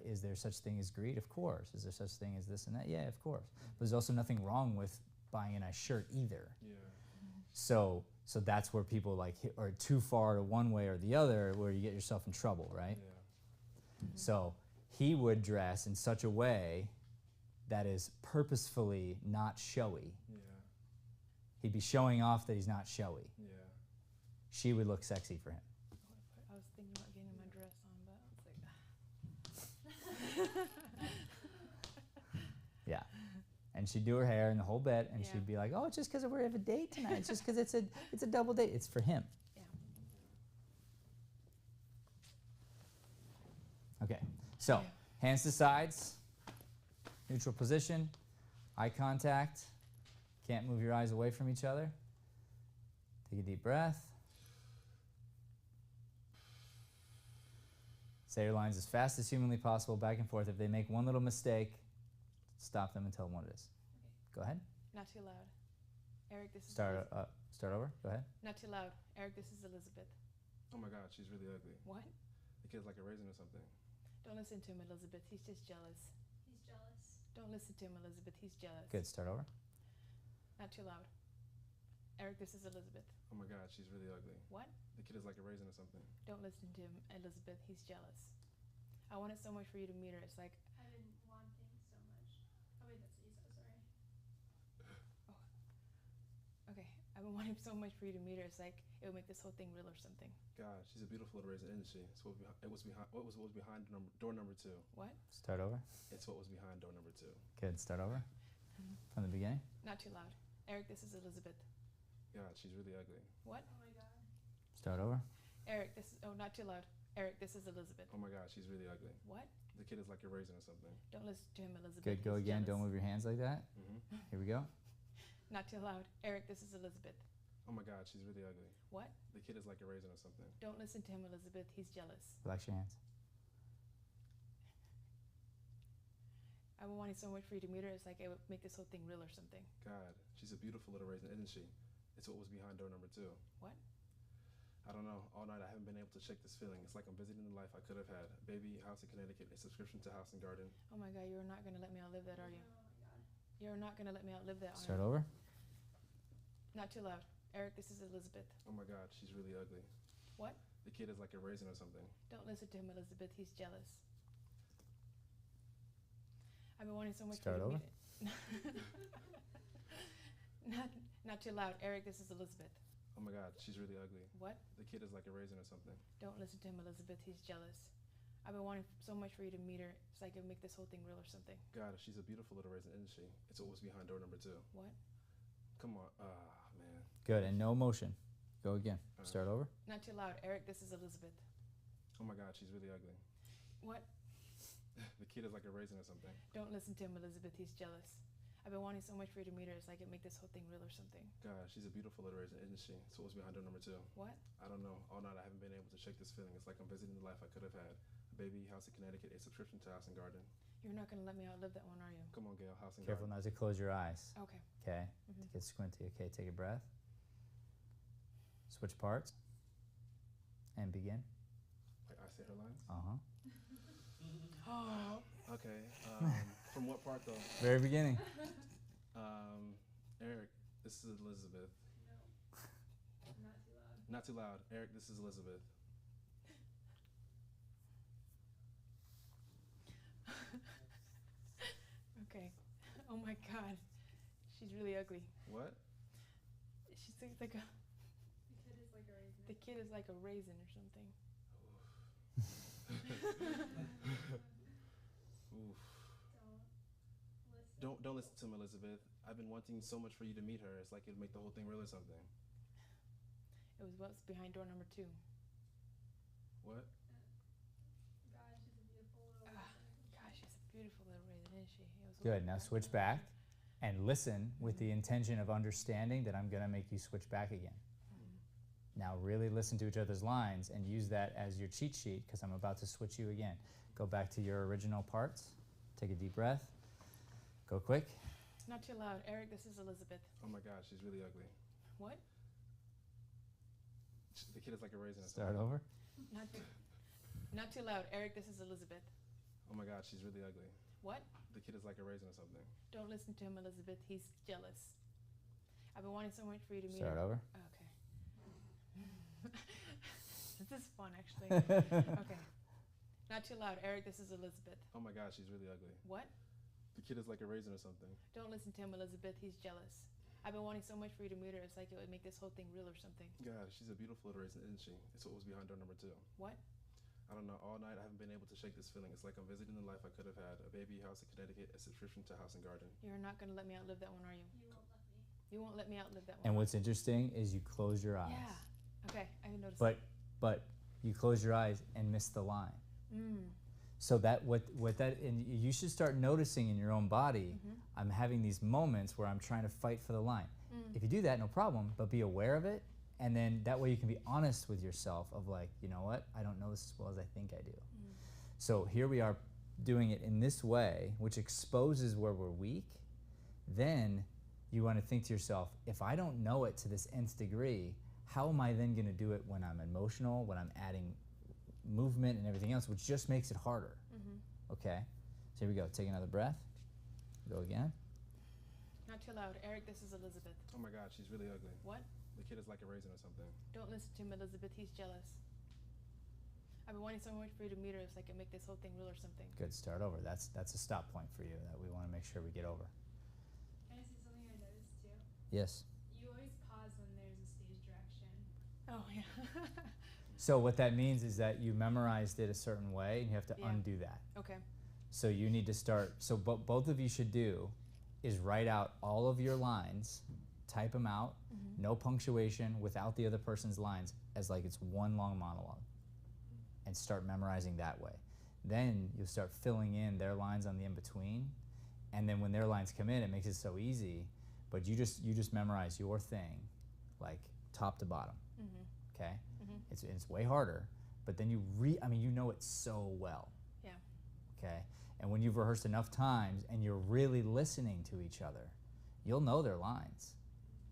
is there such thing as greed? Of course. Is there such thing as this and that? Yeah, of course. But there's also nothing wrong with buying a nice shirt either. Yeah. So that's where people like are too far to one way or the other, where you get yourself in trouble, right? Yeah. So he would dress in such a way that is purposefully not showy. Yeah. He'd be showing off that he's not showy. Yeah. She would look sexy for him. I was thinking about getting my dress on, but I was like, Yeah. And she'd do her hair and the whole bit, and Yeah. she'd be like, "Oh, it's just because we have a date tonight. It's just because it's a double date. It's for him." yeah. Okay. So Hands to sides. Neutral position. Eye contact. Can't move your eyes away from each other. Take a deep breath. Say your lines as fast as humanly possible, back and forth. If they make one little mistake, stop them and tell them what it is. Go ahead. Not too loud. Eric, this is Start over. Go ahead. Not too loud. Eric, this is Elizabeth. Oh my God, she's really ugly. What? The kid's like a raisin or something. Don't listen to him, Elizabeth. He's just jealous. He's jealous. Don't listen to him, Elizabeth. He's jealous. Good. Start over. Not too loud. Eric, this is Elizabeth. Oh my God, she's really ugly. What? The kid is like a raisin or something. Don't listen to him, Elizabeth. He's jealous. I wanted so much for you to meet her. It's like, I've been wanting so much. Oh wait, that's what you said, sorry. okay, I've been wanting so much for you to meet her. It's like it would make this whole thing real or something. God, she's a beautiful little raisin, isn't she? It's what was behind door number 2. What? Start over. It's what was behind door number 2. Good. Start over. From the beginning. Not too loud. Eric, this is Elizabeth. God, she's really ugly. What? Oh my god. Start over. Eric, this is, oh, not too loud. Eric, this is Elizabeth. Oh my God, she's really ugly. What? The kid is like a raisin or something. Don't listen to him, Elizabeth. Good. Go He's again. jealous. Don't move your hands like that. Mm-hmm. Here we go. Not too loud. Eric, this is Elizabeth. Oh my God, she's really ugly. What? The kid is like a raisin or something. Don't listen to him, Elizabeth. He's jealous. Relax your hands. I've been wanting so much for you to meet her. It's like it would make this whole thing real or something. God, she's a beautiful little raisin, isn't she? It's what was behind door number 2. What? I don't know. All night I haven't been able to shake this feeling. It's like I'm visiting the life I could have had. A baby, house in Connecticut, a subscription to House and Garden. Oh my God, you're not going to let me outlive that, are you? Oh my god. You're not going to let me outlive that, are Start you? over. Not too loud. Eric, this is Elizabeth. Oh my God, she's really ugly. What? The kid is like a raisin or something. Don't listen to him, Elizabeth. He's jealous. I've been wanting so much Start for over. you to meet it. Not too loud. Eric, this is Elizabeth. Oh my God, she's really ugly. What? The kid is like a raisin or something. Don't listen to him, Elizabeth. He's jealous. I've been wanting so much for you to meet her. It's like it would make this whole thing real or something. God, she's a beautiful little raisin, isn't she? It's what was behind door number 2. What? Come on. Man. Good. And no motion. Go again. Start over. Not too loud. Eric, this is Elizabeth. Oh my God, she's really ugly. What? The kid is like a raisin or something. Don't listen to him, Elizabeth. He's jealous. I've been wanting so much for you to meet her. It's like it make this whole thing real or something. God, she's a beautiful little raisin, isn't she? It's what was behind door number 2. What? I don't know. All night I haven't been able to shake this feeling. It's like I'm visiting the life I could have had. A baby, house in Connecticut, a subscription to House and Garden. You're not going to let me outlive that one, are you? Come on, Gail, House and Careful Garden. not to close your eyes. Okay. Okay. Mhm. Get squinty. Okay. Take a breath. Switch parts. And begin. Wait, I say her lines? Uh-huh. Oh. Okay. From what part though? Very beginning. Eric, this is Elizabeth. No. Not too loud. Not too loud. Eric, this is Elizabeth. Okay. Oh my God. She's really ugly. What? She's like a. The kid is like a raisin. The kid is like a raisin or something. Oof. Don't listen. Don't listen to him, Elizabeth. I've been wanting so much for you to meet her. It's like it'd make the whole thing real or something. It was what's behind door number 2. What? God, she's a beautiful little raisin. Gosh, she's a beautiful little raisin, isn't she? It was Good. Now switch back and listen with the intention of understanding that I'm going to make you switch back again. Now really listen to each other's lines and use that as your cheat sheet because I'm about to switch you again. Go back to your original parts. Take a deep breath. Go quick. Not too loud. Eric, this is Elizabeth. Oh my God, she's really ugly. What? The kid is like a raisin or Start something. over. Not too loud. Eric, this is Elizabeth. Oh my God, she's really ugly. What? The kid is like a raisin or something. Don't listen to him, Elizabeth. He's jealous. I've been wanting so much for you to meet Start her. over. Okay. This is fun, actually. Okay. Not too loud. Eric, this is Elizabeth. Oh my God, she's really ugly. What? The kid is like a raisin or something. Don't listen to him, Elizabeth. He's jealous. I've been wanting so much for you to meet her. It's like it would make this whole thing real or something. God, she's a beautiful little raisin, isn't she? It's what was behind door number 2. What? I don't know. All night I haven't been able to shake this feeling. It's like I'm visiting the life I could have had. A baby, house in Connecticut, a subscription to House and Garden. You're not going to let me outlive that one, are you? You won't let me. You won't let me outlive that one. And what's interesting is you close your eyes. Yeah. Okay, I can notice But you close your eyes and miss the line. that. So that what that, and you should start noticing in your own body, I'm having these moments where I'm trying to fight for the line. If you do that, no problem, but be aware of it, and then that way you can be honest with yourself of like, you know what, I don't know this as well as I think I do. So here we are doing it in this way, which exposes where we're weak. Then you want to think to yourself, if I don't know it to this nth degree, how am I then going to do it when I'm emotional, when I'm adding movement and everything else, which just makes it harder. Okay, so here we go. Take another breath. Go again. Not too loud. Eric, this is Elizabeth. Oh my God, she's really ugly. What? The kid is like a raisin or something. Don't listen to him, Elizabeth. He's jealous. I've been wanting so much for you to meet her so I can make this whole thing real or something. Good. Start over. That's a stop point for you that we want to make sure we get over. Can I say something I noticed too? Yes. You always pause when there's a stage direction. Oh, yeah. So what that means is that you memorized it a certain way, and you have to Yeah. undo that. Okay. So you need to start. So both of you should do is write out all of your lines, type them out, no punctuation, without the other person's lines, as like it's one long monologue, and start memorizing that way. Then you'll start filling in their lines on the in between, and then when their lines come in, it makes it so easy. But you just memorize your thing, like top to bottom. Okay, it's way harder, but then you know it so well. Yeah. Okay, and when you've rehearsed enough times and you're really listening to each other, you'll know their lines.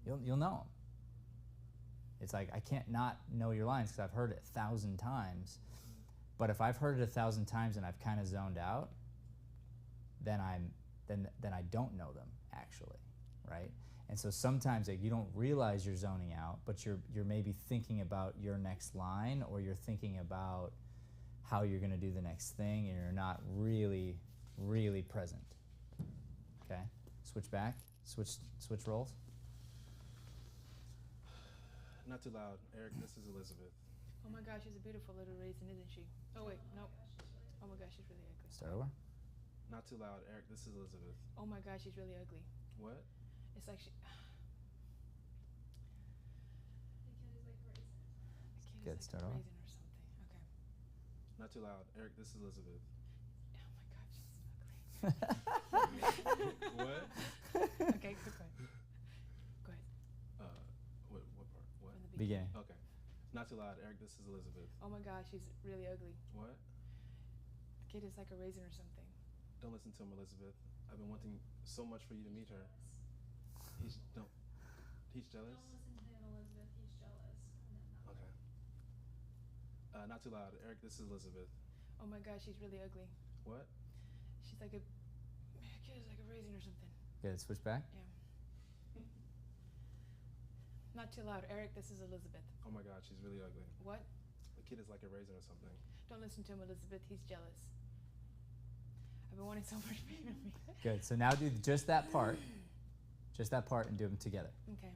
You'll know them. It's like I can't not know your lines because I've heard it 1,000 times. But if I've heard it 1,000 times and I've kind of zoned out, then I don't know them actually, right? And so sometimes like, you don't realize you're zoning out, but you're maybe thinking about your next line, or you're thinking about how you're going to do the next thing, and you're not really present. Okay, switch back, switch roles. Not too loud. Eric, this is Elizabeth. Oh my gosh, she's a beautiful little raisin, isn't she? Oh wait, no. Oh my gosh, she's really ugly. Start over. Not too loud. Eric, this is Elizabeth. Oh my gosh, she's really ugly. What? It's like she. The kid is like a The raisin. kid Good, is like start a over. raisin or something. Okay. Not too loud. Eric, this is Elizabeth. Oh my gosh, she's ugly. What? Okay, go ahead. Go ahead. What part? What? From the Beginning. Okay. Not too loud. Eric, this is Elizabeth. Oh my gosh, she's really ugly. What? The kid is like a raisin or something. Don't listen to him, Elizabeth. I've been wanting so much for you to meet her. He's jealous. Don't listen to him, Elizabeth. He's jealous. And then not Okay. Not too loud. Eric, this is Elizabeth. Oh my gosh, she's really ugly. What? She's like a. The kid is like a raisin or something. Good, switch back. Yeah. Not too loud. Eric, this is Elizabeth. Oh my God, she's really ugly. What? The kid is like a raisin or something. Don't listen to him, Elizabeth. He's jealous. I've been wanting so much for you to meet. Good. So now do just that part, and do them together, Okay.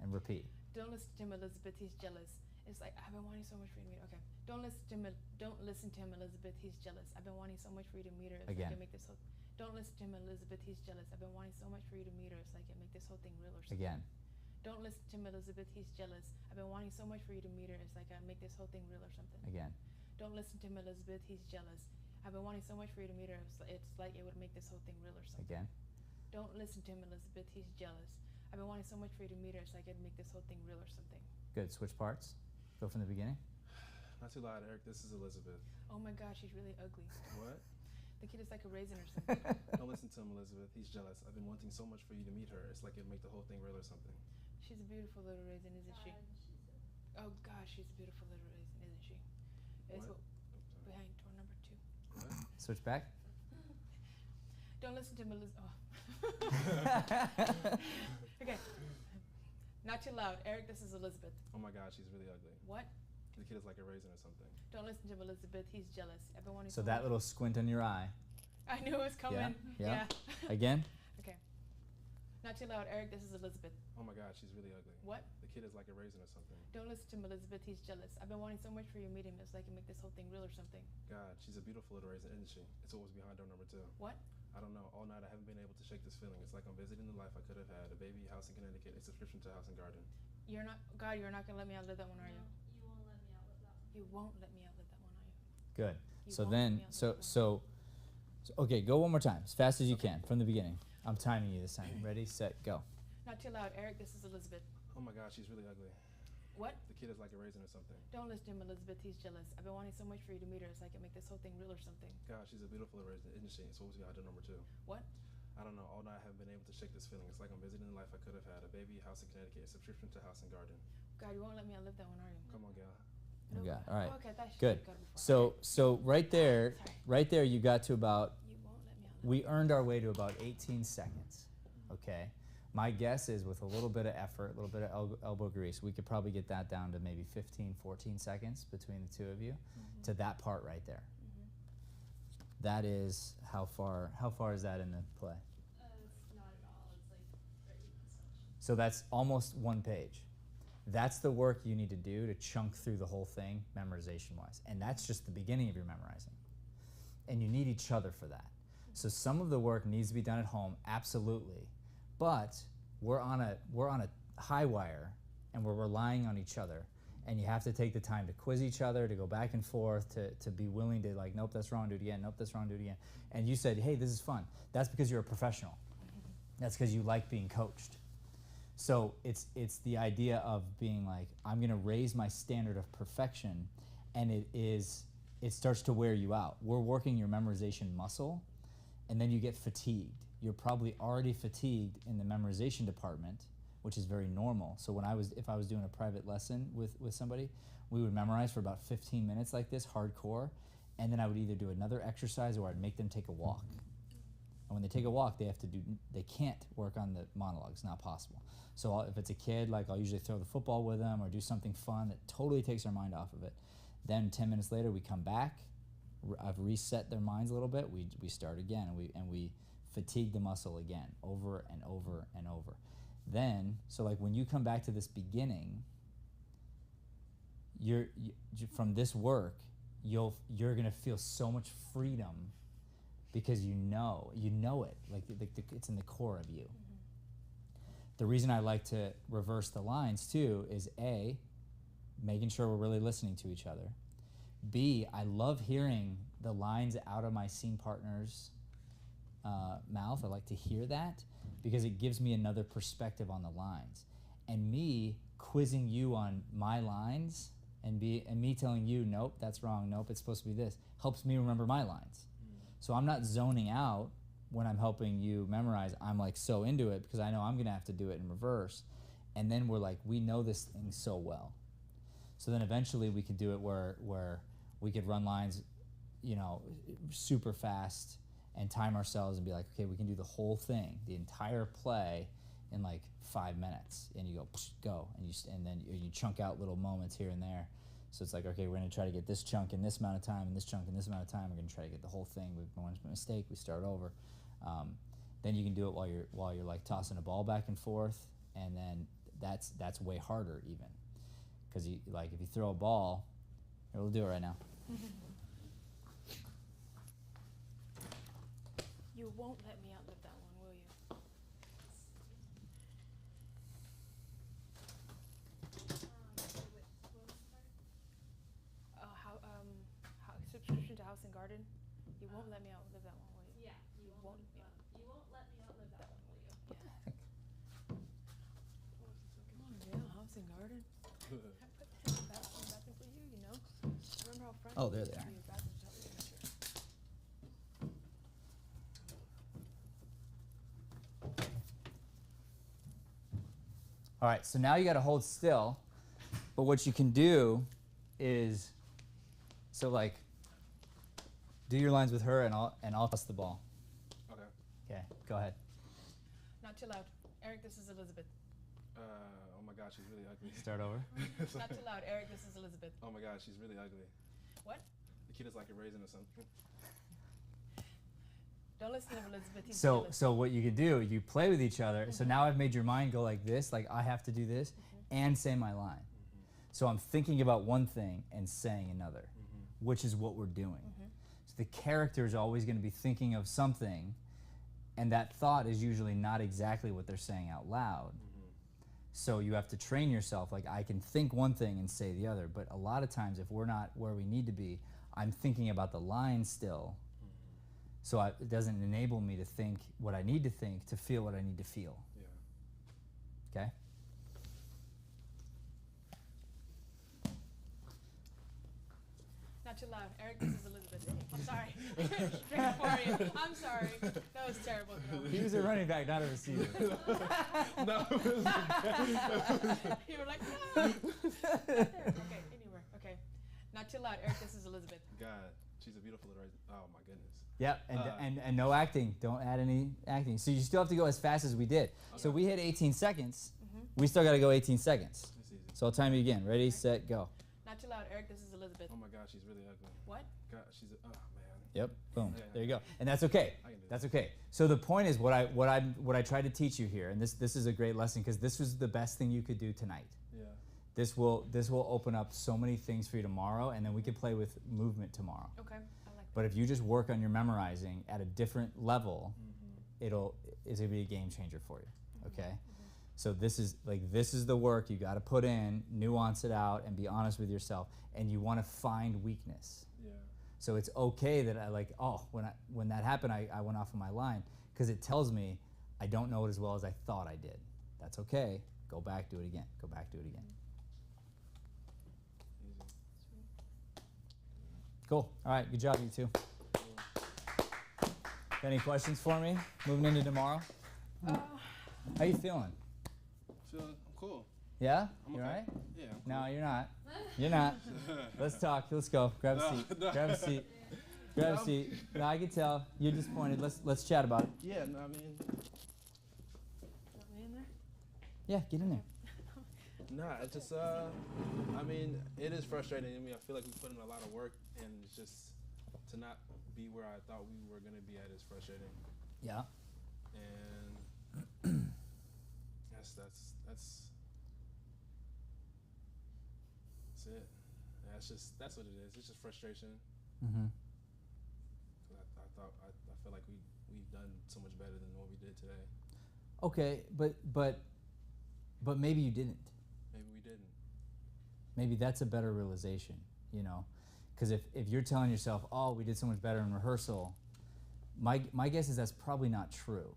and repeat. Don't listen to him, Elizabeth. He's jealous. It's like I've been wanting so much for you to meet. Okay. Don't listen to him. Don't listen to him, Elizabeth. He's jealous. I've been wanting so much for you to meet her. It's Again. like I make this whole. Don't listen to him, Elizabeth. He's jealous. I've been wanting so much for you to meet her. It's like I make this whole thing real or something. Again. Don't listen to him, Elizabeth. He's jealous. I've been wanting so much for you to meet her. It's like I make this whole thing real or something. Again. Don't listen to him, Elizabeth. He's jealous. I've been wanting so much for you to meet her. It's like it would make this whole thing real or something. Again. Don't listen to him, Elizabeth. He's jealous. I've been wanting so much for you to meet her. It's like it'd make this whole thing real or something. Good. Switch parts. Go from the beginning. Not too loud. Eric, this is Elizabeth. Oh my gosh, she's really ugly. What? The kid is like a raisin or something. Don't listen to him, Elizabeth. He's jealous. I've been wanting so much for you to meet her. It's like it'd make the whole thing real or something. She's a beautiful little raisin, isn't she? Oh gosh, she's a beautiful little raisin, isn't she? It's What? behind door number 2. What? Switch back. Don't listen to him, Elizabeth. Okay. Not too loud. Eric, this is Elizabeth. Oh my God, she's really ugly. What? The kid is like a raisin or something. Don't listen to him, Elizabeth. He's jealous. I've been wanting So so that much. little squint on your eye. I knew it was coming. Yeah. Again. Okay. Not too loud. Eric, this is Elizabeth. Oh my God, she's really ugly. What? The kid is like a raisin or something. Don't listen to him, Elizabeth. He's jealous. I've been wanting so much for you to meet him. It's like it make this whole thing real or something. God, she's a beautiful little raisin, isn't she? It's always behind door number 2. What? I don't know. All night I haven't been able to shake this feeling. It's like I'm visiting the life I could have had. A baby, house in Connecticut, a subscription to House and Garden. You're not, God, you're not gonna let me outlive that one, are you? No, you won't let me outlive that one. You won't let me outlive that one, are you? Good. You So won't then, let me so, outlive that so, so, okay, go one more time, as fast as you can, from the beginning. I'm timing you this time. Ready, set, go. one. Not too loud, Eric. This is Elizabeth. Oh my God, she's really ugly. What? The kid is like a raisin or something. Don't listen to him, Elizabeth. He's jealous. I've been wanting so much for you to meet her, so I can make this whole thing real or something. God, she's a beautiful raisin, isn't she? So what was item number 2? What? I don't know. All night I haven't been able to shake this feeling. It's like I'm visiting the life I could have had. A baby, house in Connecticut, a subscription to house and garden. God, you won't let me outlive that one, are you? Come on, gal. Okay, all right. Oh, okay, I thought she Good. said before. So right there, you got to about, You won't let me outlive. we earned our way to about 18 seconds, okay? My guess is with a little bit of effort, a little bit of elbow grease, we could probably get that down to maybe 15, 14 seconds between the two of you to that part right there. That is, how far is that in the play? It's not at all. It's like right in the section. So that's almost one page. That's the work you need to do to chunk through the whole thing memorization-wise. And that's just the beginning of your memorizing. And you need each other for that. So some of the work needs to be done at home, absolutely. But we're on a high wire and we're relying on each other. And you have to take the time to quiz each other, to go back and forth, to be willing to like, nope, that's wrong, do it again, nope, that's wrong, do it again. And you said, hey, this is fun. That's because you're a professional. That's because you like being coached. So it's the idea of being like, I'm gonna raise my standard of perfection, and it starts to wear you out. We're working your memorization muscle, and then you get fatigued. You're probably already fatigued in the memorization department, which is very normal. So if I was doing a private lesson with somebody, we would memorize for about 15 minutes like this, hardcore, and then I would either do another exercise or I'd make them take a walk. And when they take a walk, they can't work on the monologues, not possible. So if it's a kid, like I'll usually throw the football with them or do something fun that totally takes their mind off of it. Then 10 minutes later, we come back. I've reset their minds a little bit. We start again, and we fatigue the muscle again, over and over and over. Then, so like when you come back to this beginning, from this work, you're gonna feel so much freedom because you know it, like it's in the core of you. The reason I like to reverse the lines too is A, making sure we're really listening to each other. B, I love hearing the lines out of my scene partner's mouth. I like to hear that because it gives me another perspective on the lines. And me quizzing you on my lines and me telling you, nope, that's wrong, nope, it's supposed to be this, helps me remember my lines. So I'm not zoning out when I'm helping you memorize. I'm like so into it because I know I'm gonna have to do it in reverse. And then we're like, we know this thing so well. So then eventually we could do it where we could run lines, super fast and time ourselves and be like, okay, we can do the whole thing, the entire play in like 5 minutes. And you go, and then you chunk out little moments here and there. So it's like, okay, we're gonna try to get this chunk in this amount of time and this chunk in this amount of time. We're gonna try to get the whole thing. With one mistake, we start over. Then you can do it while you're like tossing a ball back and forth, and then that's way harder even, because if you throw a ball, here, we'll do it right now. You won't let me outlive that one, will you? Subscription to house and garden. You won't let me outlive that one, will you? Yeah, you won't let me outlive that one, will you? What the heck? Come on, Dale, house and garden. I put that in the bathroom for you, Remember how friendly Oh, there they are. your bathroom's out there. All right, so now you got to hold still, but what you can do is, do your lines with her, and I'll toss the ball. Okay. Okay, go ahead. Not too loud. Eric, this is Elizabeth. Oh my God, she's really ugly. Start over. Not too loud. Eric, this is Elizabeth. Oh my God, she's really ugly. What? The kid is like a raisin or something. Don't listen to him, Elizabeth. He's So jealous. what you could do, you play with each other. So now I've made your mind go like this, like I have to do this and say my line. So I'm thinking about one thing and saying another, which is what we're doing. So the character is always going to be thinking of something, and that thought is usually not exactly what they're saying out loud. So you have to train yourself, like I can think one thing and say the other, but a lot of times if we're not where we need to be, I'm thinking about the line still. So it doesn't enable me to think what I need to think to feel what I need to feel. Yeah. Okay? Not too loud. Eric, this is Elizabeth. I'm sorry. Drink for you. I'm sorry. That was terrible. He was a running back, not a receiver. No. You were like, no. Not there. Okay, anywhere. Okay. Not too loud. Eric, this is Elizabeth. God, she's a beautiful little. Oh my goodness. Yep, and no acting. Don't add any acting. So you still have to go as fast as we did. So we hit 18 seconds. We still got to go 18 seconds. That's easy. So I'll time you again. Ready, set, go. Not too loud. Eric, this is Elizabeth. Oh my God, she's really ugly. What? God, she's a, oh man. Yep. Boom. Yeah. There you go. And that's okay. I can do That's okay. So the point is what I tried to teach you here, and this is a great lesson because this was the best thing you could do tonight. Yeah. This will open up so many things for you tomorrow, and then we could play with movement tomorrow. Okay. I like that. But if you just work on your memorizing at a different level, it's gonna be a game changer for you. Okay. So this is the work you got to put in, nuance it out, and be honest with yourself. And you want to find weakness. Yeah. So it's okay that when that happened, I went off of my line because it tells me I don't know it as well as I thought I did. That's okay. Go back, do it again. Go back, do it again. Easy. Cool. All right. Good job, you two. Any questions for me? Moving into tomorrow. How you feeling? Feeling cool. Yeah? I'm You okay. all right? Yeah. I'm No, you're not. You're not. Let's talk. Let's go. Grab a No, seat. no. Grab a seat. Grab a seat. No, I can tell. You're disappointed. Let's chat about it. Yeah. No, I mean. Want me in there? Yeah, get in there. Nah, it's just I mean, it is frustrating. I mean, I feel like we put in a lot of work, and it's just to not be where I thought we were gonna be at is frustrating. Yeah. And that's it. That's what it is. It's just frustration. Mm-hmm. I feel like we've done so much better than what we did today. Okay, but maybe you didn't. Maybe we didn't. Maybe that's a better realization, you know, because if you're telling yourself, oh, we did so much better in rehearsal, my guess is that's probably not true.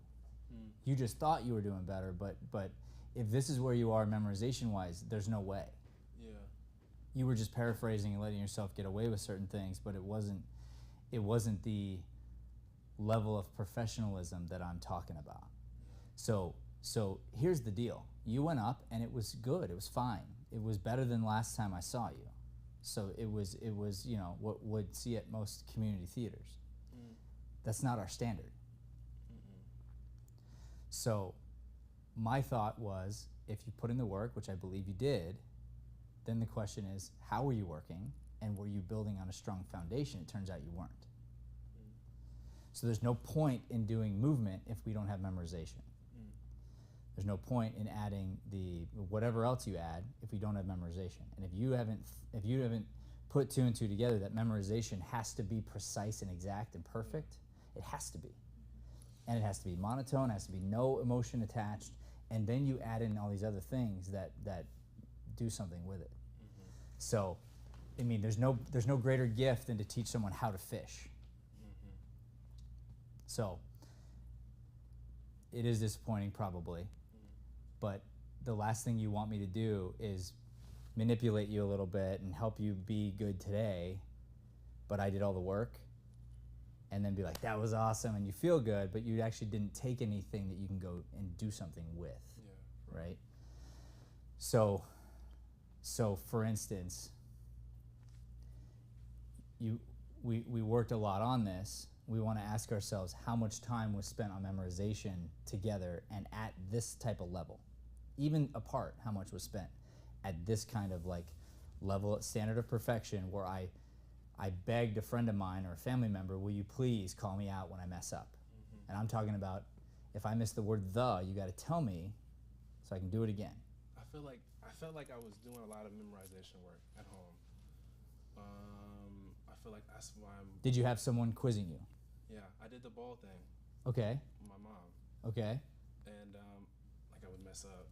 You just thought you were doing better, but if this is where you are memorization-wise, there's no way. Yeah. You were just paraphrasing and letting yourself get away with certain things, but it wasn't the level of professionalism that I'm talking about. So here's the deal. You went up and it was good. It was fine. It was better than last time I saw you. So it was what would see at most community theaters. That's not our standard. So my thought was, if you put in the work, which I believe you did, then the question is, how were you working, and were you building on a strong foundation? It turns out you weren't. So there's no point in doing movement if we don't have memorization. There's no point in adding whatever else you add if we don't have memorization. And if you haven't put two and two together, that memorization has to be precise and exact and perfect. It has to be. And it has to be monotone, has to be no emotion attached, and then you add in all these other things that do something with it. So, I mean, there's no greater gift than to teach someone how to fish. So, it is disappointing probably, but the last thing you want me to do is manipulate you a little bit and help you be good today, but I did all the work. And then be like, that was awesome, and you feel good, but you actually didn't take anything that you can go and do something with, right? So for instance, we worked a lot on this. We want to ask ourselves how much time was spent on memorization together and at this type of level, even apart, how much was spent at this kind of like level, standard of perfection, where I begged a friend of mine or a family member, will you please call me out when I mess up? And I'm talking about, if I miss the word the, you got to tell me so I can do it again. I felt like I was doing a lot of memorization work at home. I feel like that's why I'm. Did you have someone quizzing you? Yeah, I did the ball thing. Okay. With my mom. Okay. And like I would mess up,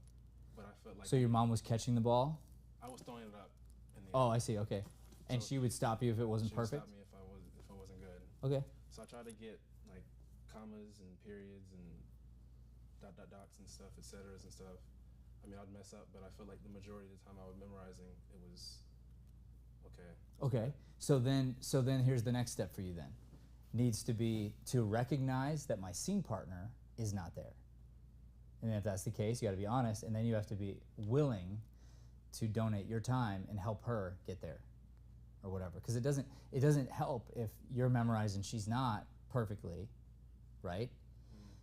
but I felt like. So your mom was catching the ball? I was throwing it up in the air. Oh, I see. Okay. And So she would stop you if it wasn't she would perfect? stop me if I wasn't good. Okay. So I try to get like commas and periods and dots and stuff, etceteras and stuff. I mean, I'd mess up, but I feel like the majority of the time I was memorizing, it was okay. Okay. So then here's the next step for you then. Needs to be to recognize that my scene partner is not there. And if that's the case, you got to be honest, and then you have to be willing to donate your time and help her get there or whatever. Because it doesn't help if you're memorizing she's not perfectly, right?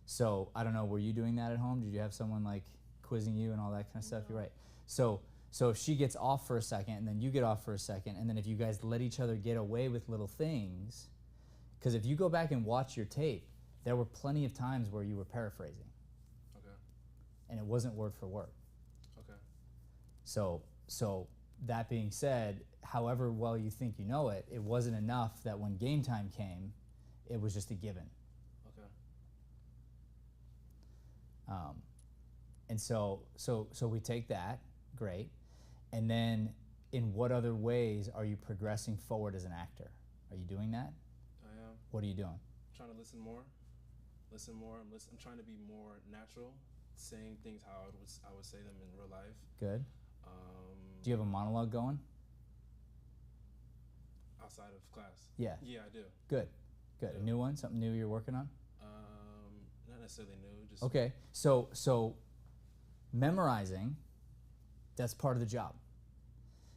So I don't know, were you doing that at home? Did you have someone like quizzing you and all that kind of stuff? No. You're right. So if she gets off for a second and then you get off for a second, and then if you guys let each other get away with little things, because if you go back and watch your tape, there were plenty of times where you were paraphrasing. Okay. And it wasn't word for word. Okay. So that being said, however well you think you know it, it wasn't enough that when game time came, it was just a given. Okay. And so we take that, great, and then in what other ways are you progressing forward as an actor? Are you doing that? I am. What are you doing? Trying to listen more. I'm trying to be more natural, saying things how I would say them in real life. Good. Do you have a monologue going? Outside of class. Yeah. Yeah, I do. Good. Good. Yeah. A new one? Something new you're working on? Not necessarily new. Just Okay. So memorizing, that's part of the job.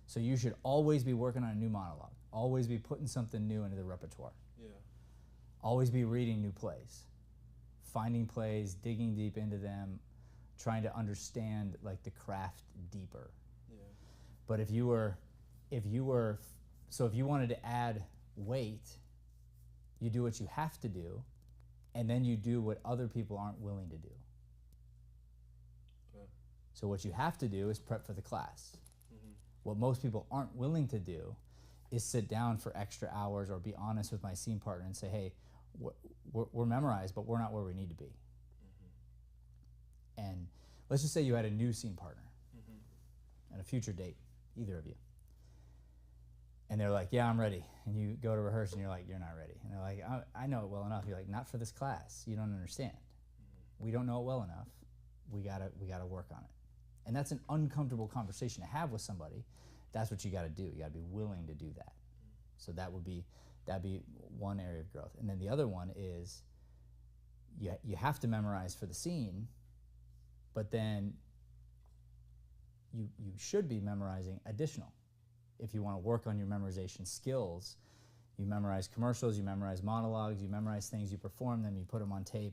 So you should always be working on a new monologue. Always be putting something new into the repertoire. Yeah. Always be reading new plays. Finding plays, digging deep into them, trying to understand like the craft deeper. Yeah. But if you wanted to add weight, you do what you have to do, and then you do what other people aren't willing to do. Okay. So what you have to do is prep for the class. Mm-hmm. What most people aren't willing to do is sit down for extra hours or be honest with my scene partner and say, hey, we're memorized, but we're not where we need to be. Mm-hmm. And let's just say you had a new scene partner Mm-hmm. and a future date, either of you. And they're like, yeah, I'm ready. And you go to rehearse and you're like, you're not ready. And they're like, I know it well enough. You're like, not for this class. You don't understand. Mm-hmm. We don't know it well enough. We gotta work on it. And that's an uncomfortable conversation to have with somebody. That's what you gotta do. You gotta be willing to do that. So that'd be one area of growth. And then the other one is you have to memorize for the scene, but then you should be memorizing additional. If you want to work on your memorization skills, you memorize commercials, you memorize monologues, you memorize things, you perform them, you put them on tape,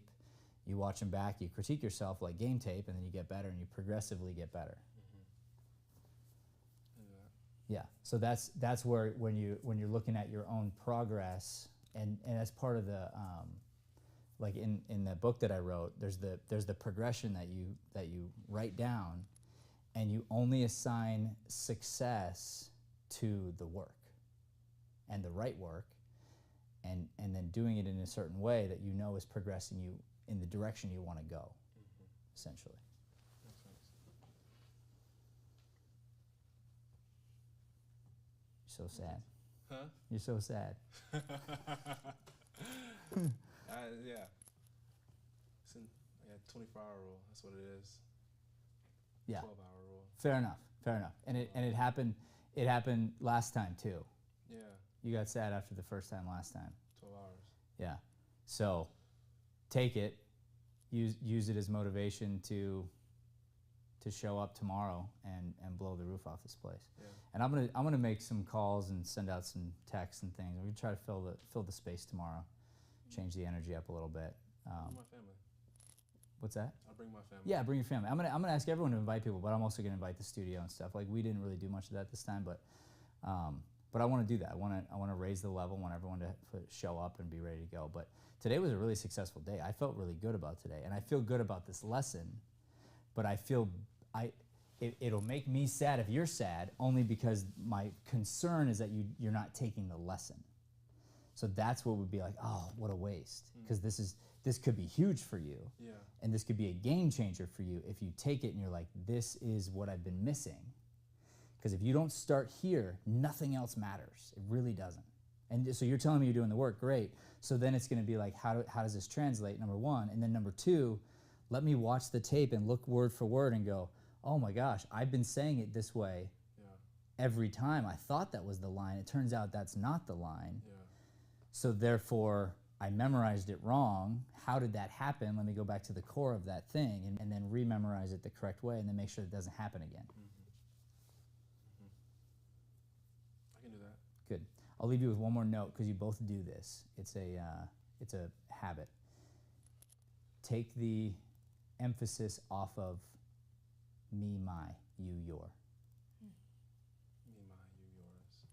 you watch them back, you critique yourself like game tape, and then you get better and you progressively get better. Mm-hmm. Yeah, so that's where when you're looking at your own progress, and as part of the like in the book that I wrote, there's the progression that you write down, and you only assign success to the work and the right work, and then doing it in a certain way that you know is progressing you in the direction you want to go, essentially. Makes sense. You're so sad. Huh? You're so sad. Yeah. It's 24-hour rule. That's what it is. Yeah. 12-hour rule. Fair enough. And it happened last time too. Yeah. You got sad after the first time last time. 12 hours. Yeah. So take it, use it as motivation to show up tomorrow and blow the roof off this place. Yeah. And I'm gonna make some calls and send out some texts and things. We're gonna try to fill the space tomorrow, change the energy up a little bit. Bring my family. What's that? I'll bring my family. Yeah, bring your family. I'm gonna ask everyone to invite people, but I'm also gonna invite the studio and stuff. Like, we didn't really do much of that this time, but I want to do that. I want to raise the level. I want everyone to show up and be ready to go. But today was a really successful day. I felt really good about today, and I feel good about this lesson. But I feel it'll make me sad if you're sad, only because my concern is that you're not taking the lesson. So that's what would be like, oh, what a waste, because this could be huge for you. Yeah. And this could be a game changer for you if you take it and you're like, this is what I've been missing. Because if you don't start here, nothing else matters. It really doesn't. And so you're telling me you're doing the work, great. So then it's going to be like, how does this translate, number one? And then number two, let me watch the tape and look word for word and go, oh my gosh, I've been saying it this way every time. I thought that was the line. It turns out that's not the line. Yeah. So therefore, I memorized it wrong. How did that happen? Let me go back to the core of that thing and then rememorize it the correct way and then make sure it doesn't happen again. I can do that. Good. I'll leave you with one more note because you both do this. It's a habit. Take the emphasis off of me, my, you, your. Me, my, you, yours.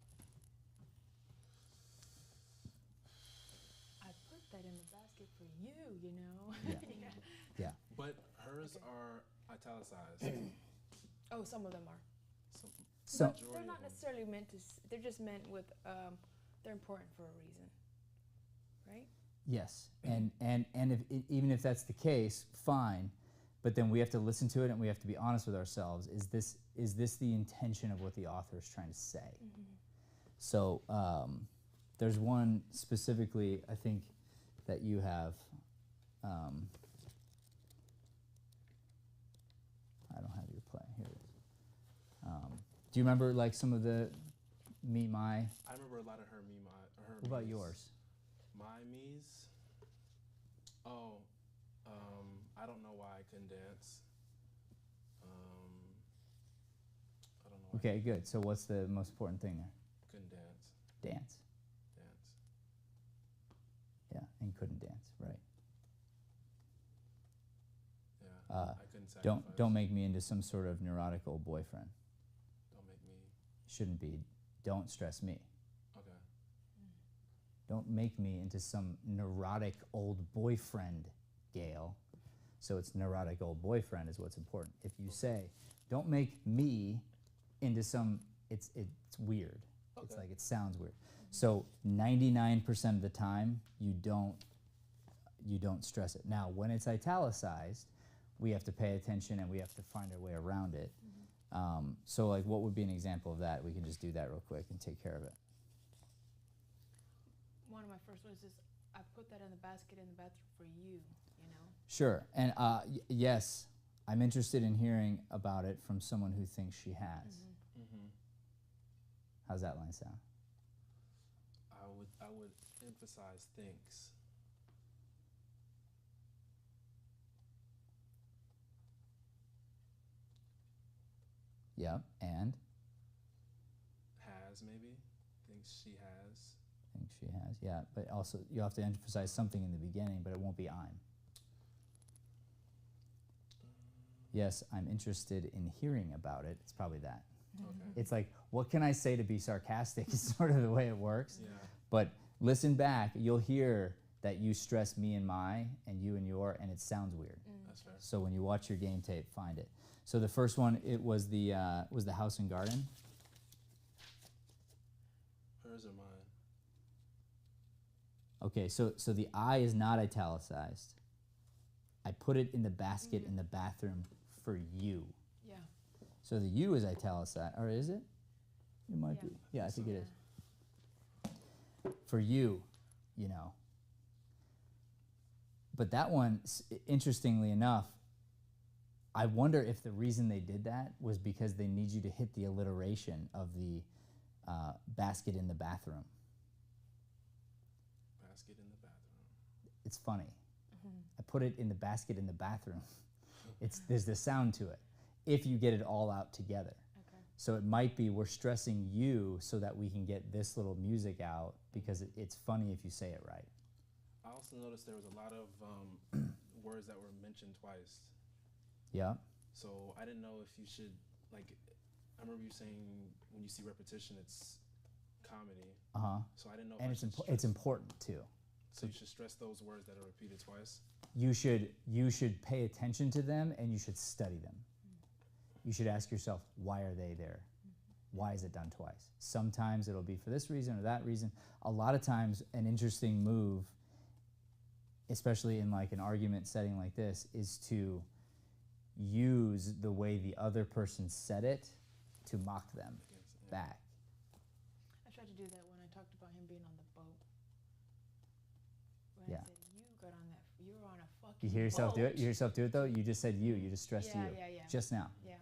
I put that in the basket for you, you know. Yeah. Yeah. But hers are italicized. Oh, some of them are. So But they're not necessarily meant to. They're just meant with. They're important for a reason, right? yes, and even if that's the case, fine. But then we have to listen to it and we have to be honest with ourselves. Is this the intention of what the author is trying to say? Mm-hmm. So there's one specifically, I think, that you have. I don't have your play. Here it is. Do you remember like some of the me, my? I remember a lot of her me, my, her What about me's. yours? My me's? Oh, I don't know why I couldn't dance. I don't know why Okay, good. So what's the most important thing there? I couldn't dance. Dance. Dance. Yeah, and couldn't dance, right? Yeah, Uh, I couldn't sacrifice. Don't make me into some sort of neurotic old boyfriend. Don't make me. Shouldn't be. Don't stress me. Okay. Don't make me into some neurotic old boyfriend, Gail. So it's neurotic old boyfriend is what's important. If you say, don't make me into some, it's weird. It's Okay. like it sounds weird. So 99% of the time, you don't stress it. Now, when it's italicized, we have to pay attention and we have to find our way around it. So like what would be an example of that? We can just do that real quick and take care of it. One of my first ones is I put that in the basket in the bathroom for you. You know. Sure. And yes, I'm interested in hearing about it from someone who thinks she has. Mm-hmm. How's that line sound? I would emphasize thinks. Yeah. And Has maybe. Thinks she has. thinks she has. Yeah. But also you have to emphasize something in the beginning, but it won't be I'm. Yes, I'm interested in hearing about it. It's probably that. Okay. It's like, what can I say to be sarcastic is sort of the way it works. Yeah. But listen back, you'll hear that you stress me and my and you and your, and it sounds weird. That's fair. So when you watch your game tape, find it. So the first one, it was the house and garden. Hers or mine? Okay, so the I is not italicized. I put it in the basket in the bathroom for you. Yeah. So the you is italicized, or is it? It might Yeah. be. Yeah, I think it is. Yeah. For you, you know. But that one, interestingly enough, I wonder if the reason they did that was because they need you to hit the alliteration of the basket in the bathroom. Basket in the bathroom. It's funny. I put it in the basket in the bathroom. There's the sound to it. If you get it all out together. Okay. So it might be we're stressing you so that we can get this little music out because it's funny if you say it right. I also noticed there was a lot of words that were mentioned twice. Yeah. So I didn't know if you should, like, I remember you saying when you see repetition, it's comedy. Uh-huh. So I didn't know if And I it's should it's stress- important too. So you should stress those words that are repeated twice. You should pay attention to them and you should study them. You should ask yourself, why are they there? Why is it done twice? Sometimes it'll be for this reason or that reason. A lot of times an interesting move, especially in like an argument setting like this, is to use the way the other person said it to mock them back. I tried to do that when I talked about him being on the boat. When Yeah. I said, you got on that, you were on a fucking You hear yourself do it? boat." You hear yourself do it though? You just said you just stressed Yeah, you. yeah. Just now. Yeah.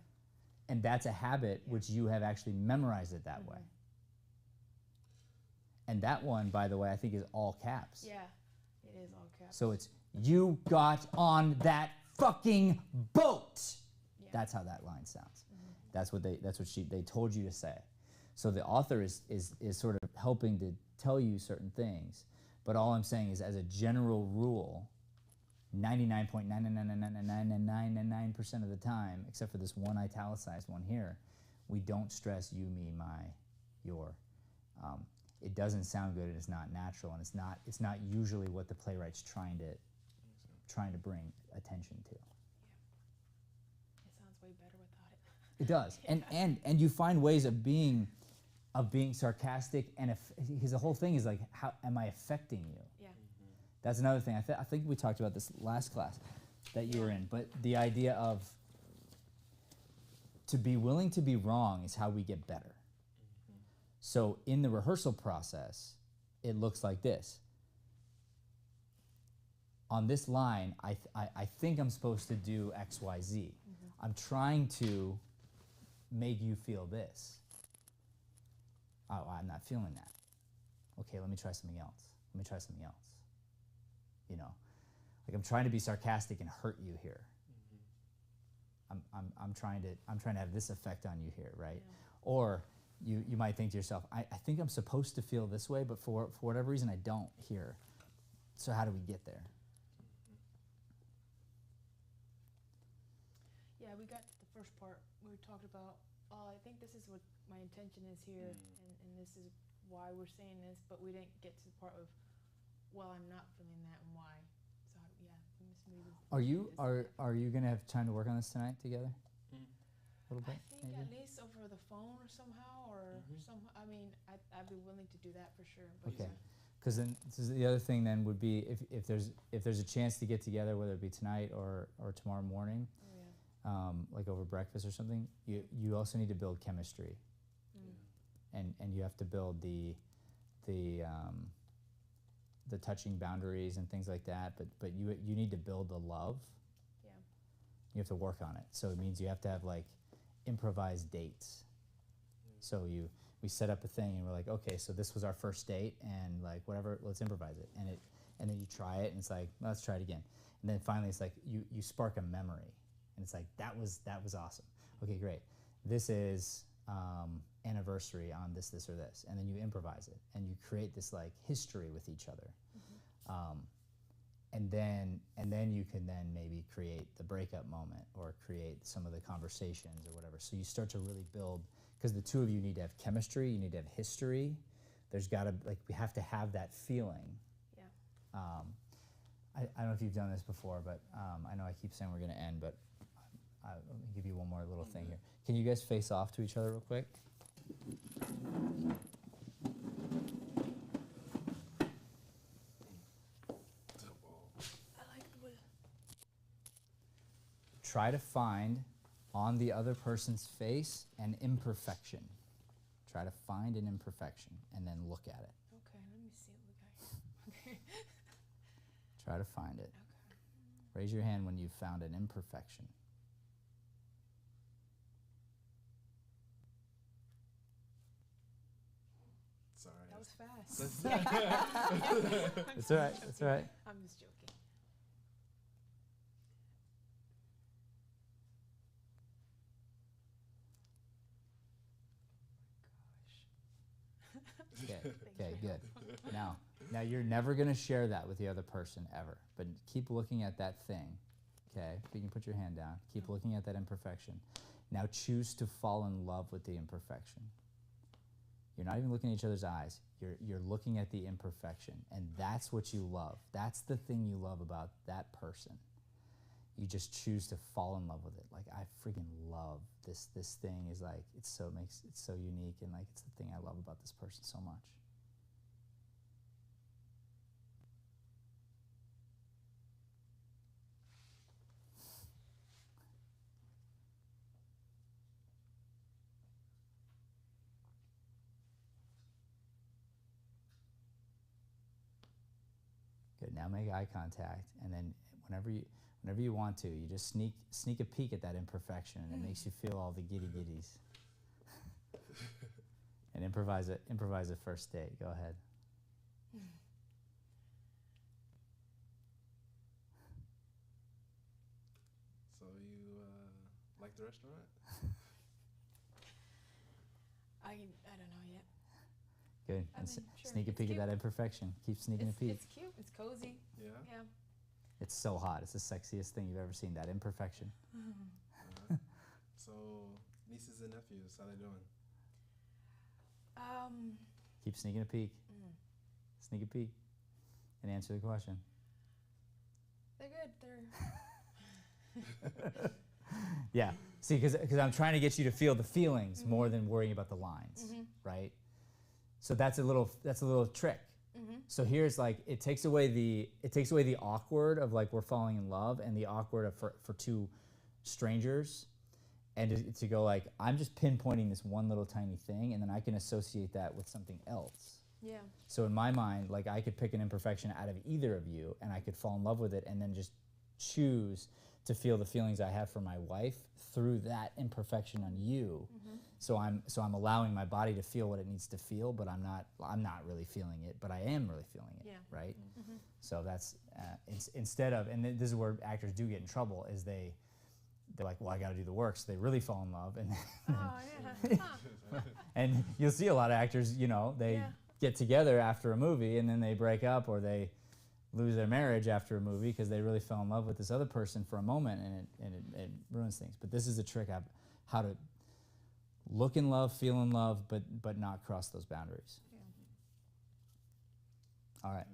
And that's a habit Yeah. which you have actually memorized it that way. And that one, by the way, I think is all caps. Yeah, it is all caps. So it's, you got on that fucking boat. Yeah. That's how that line sounds. That's what they told you to say. So the author is sort of helping to tell you certain things. But all I'm saying is, as a general rule, 99.9999999% of the time, except for this one italicized one here, we don't stress you, me, my, your. It doesn't sound good, and it's not natural, and it's not usually what the playwright's trying to bring attention to. It sounds way better without it. It does, and you find ways of being sarcastic, and because the whole thing is like, how am I affecting you? Yeah. That's another thing. I think we talked about this last class that you were in, but the idea of to be willing to be wrong is how we get better. So in the rehearsal process, it looks like this. On this line, I think I'm supposed to do X, Y, Z. I'm trying to make you feel this. Oh, I'm not feeling that. Okay, let me try something else. Let me try something else. You know, like I'm trying to be sarcastic and hurt you here. I'm trying to have this effect on you here, right? Yeah. Or you might think to yourself, I think I'm supposed to feel this way, but for whatever reason I don't here. So how do we get there? Yeah, we got the first part. We talked about, I think this is what my intention is here, and this is why we're saying this, but we didn't get to the part of, well, I'm not feeling that and why. So yeah, we must maybe. Are you gonna have time to work on this tonight together? A little bit, I think maybe? at least over the phone or somehow, or somehow. I mean, I'd be willing to do that for sure. But Okay. Because then this is the other thing then would be if there's a chance to get together, whether it be tonight or tomorrow morning, like over breakfast or something, you also need to build chemistry, and you have to build the touching boundaries and things like that. But you need to build the love. Yeah. You have to work on it. So it means you have to have like improvised dates. So we set up a thing and we're like, okay, so this was our first date, and like whatever, let's improvise it. And then you try it, and it's like, well, let's try it again. And then finally it's like you spark a memory, and it's like, that was awesome. Okay, great. This is anniversary on this or this, and then you improvise it, and you create this like history with each other. And then you can then maybe create the breakup moment or create some of the conversations or whatever. So you start to really build, because the two of you need to have chemistry, you need to have history. There's got to, like, we have to have that feeling. Yeah. I don't know if you've done this before, but I know I keep saying we're going to end, but let me give you one more little thing here. Can you guys face off to each other real quick? Try to find on the other person's face an imperfection. Try to find an imperfection and then look at it. Okay, let me see what we got. Okay. Try to find it. Okay. Raise your hand when you've found an imperfection. Sorry. That was fast. It's all right. It's all right. I'm just joking. Okay, good. Now you're never going to share that with the other person ever, but keep looking at that thing, okay? If you can put your hand down, keep looking at that imperfection. Now choose to fall in love with the imperfection. You're not even looking at each other's eyes. You're looking at the imperfection, and that's what you love. That's the thing you love about that person. You just choose to fall in love with it. Like, I freaking love this thing. Is like, it's so unique, and like, it's the thing I love about this person so much. Now make eye contact, and then whenever you want to, you just sneak a peek at that imperfection, and it makes you feel all the giddies. And improvise a first date. Go ahead. So you like the restaurant? I don't know yet. Good. I And mean, sure, sneak a it's peek cute. at that imperfection. Keep sneaking a peek. It's cute. It's cozy. Yeah. Yeah. It's so hot. It's the sexiest thing you've ever seen. That imperfection. So nieces and nephews, how they doing? Keep sneaking a peek. Sneak a peek, and answer the question. They're good. They're Yeah. See, because I'm trying to get you to feel the feelings more than worrying about the lines, right? So that's a little trick. So here's like it takes away the awkward of like we're falling in love and the awkward of for two strangers, and to go like I'm just pinpointing this one little tiny thing, and then I can associate that with something else. yeah. So in my mind, like I could pick an imperfection out of either of you, and I could fall in love with it, and then just choose to feel the feelings I have for my wife through that imperfection on you. So I'm allowing my body to feel what it needs to feel, but I'm not really feeling it, but I am really feeling it, Yeah. right? So that's instead of, and this is where actors do get in trouble, is they're like, well, I got to do the work, so they really fall in love, and Oh yeah. Huh. and you'll see a lot of actors, they Yeah. get together after a movie and then they break up or they lose their marriage after a movie because they really fell in love with this other person for a moment, and it ruins things. But this is a trick of how to look in love, feel in love, but not cross those boundaries. All right,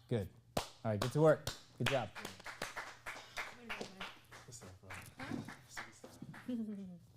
good. All right, get to work. Good job. Wait a minute. What's up, bro? What's up?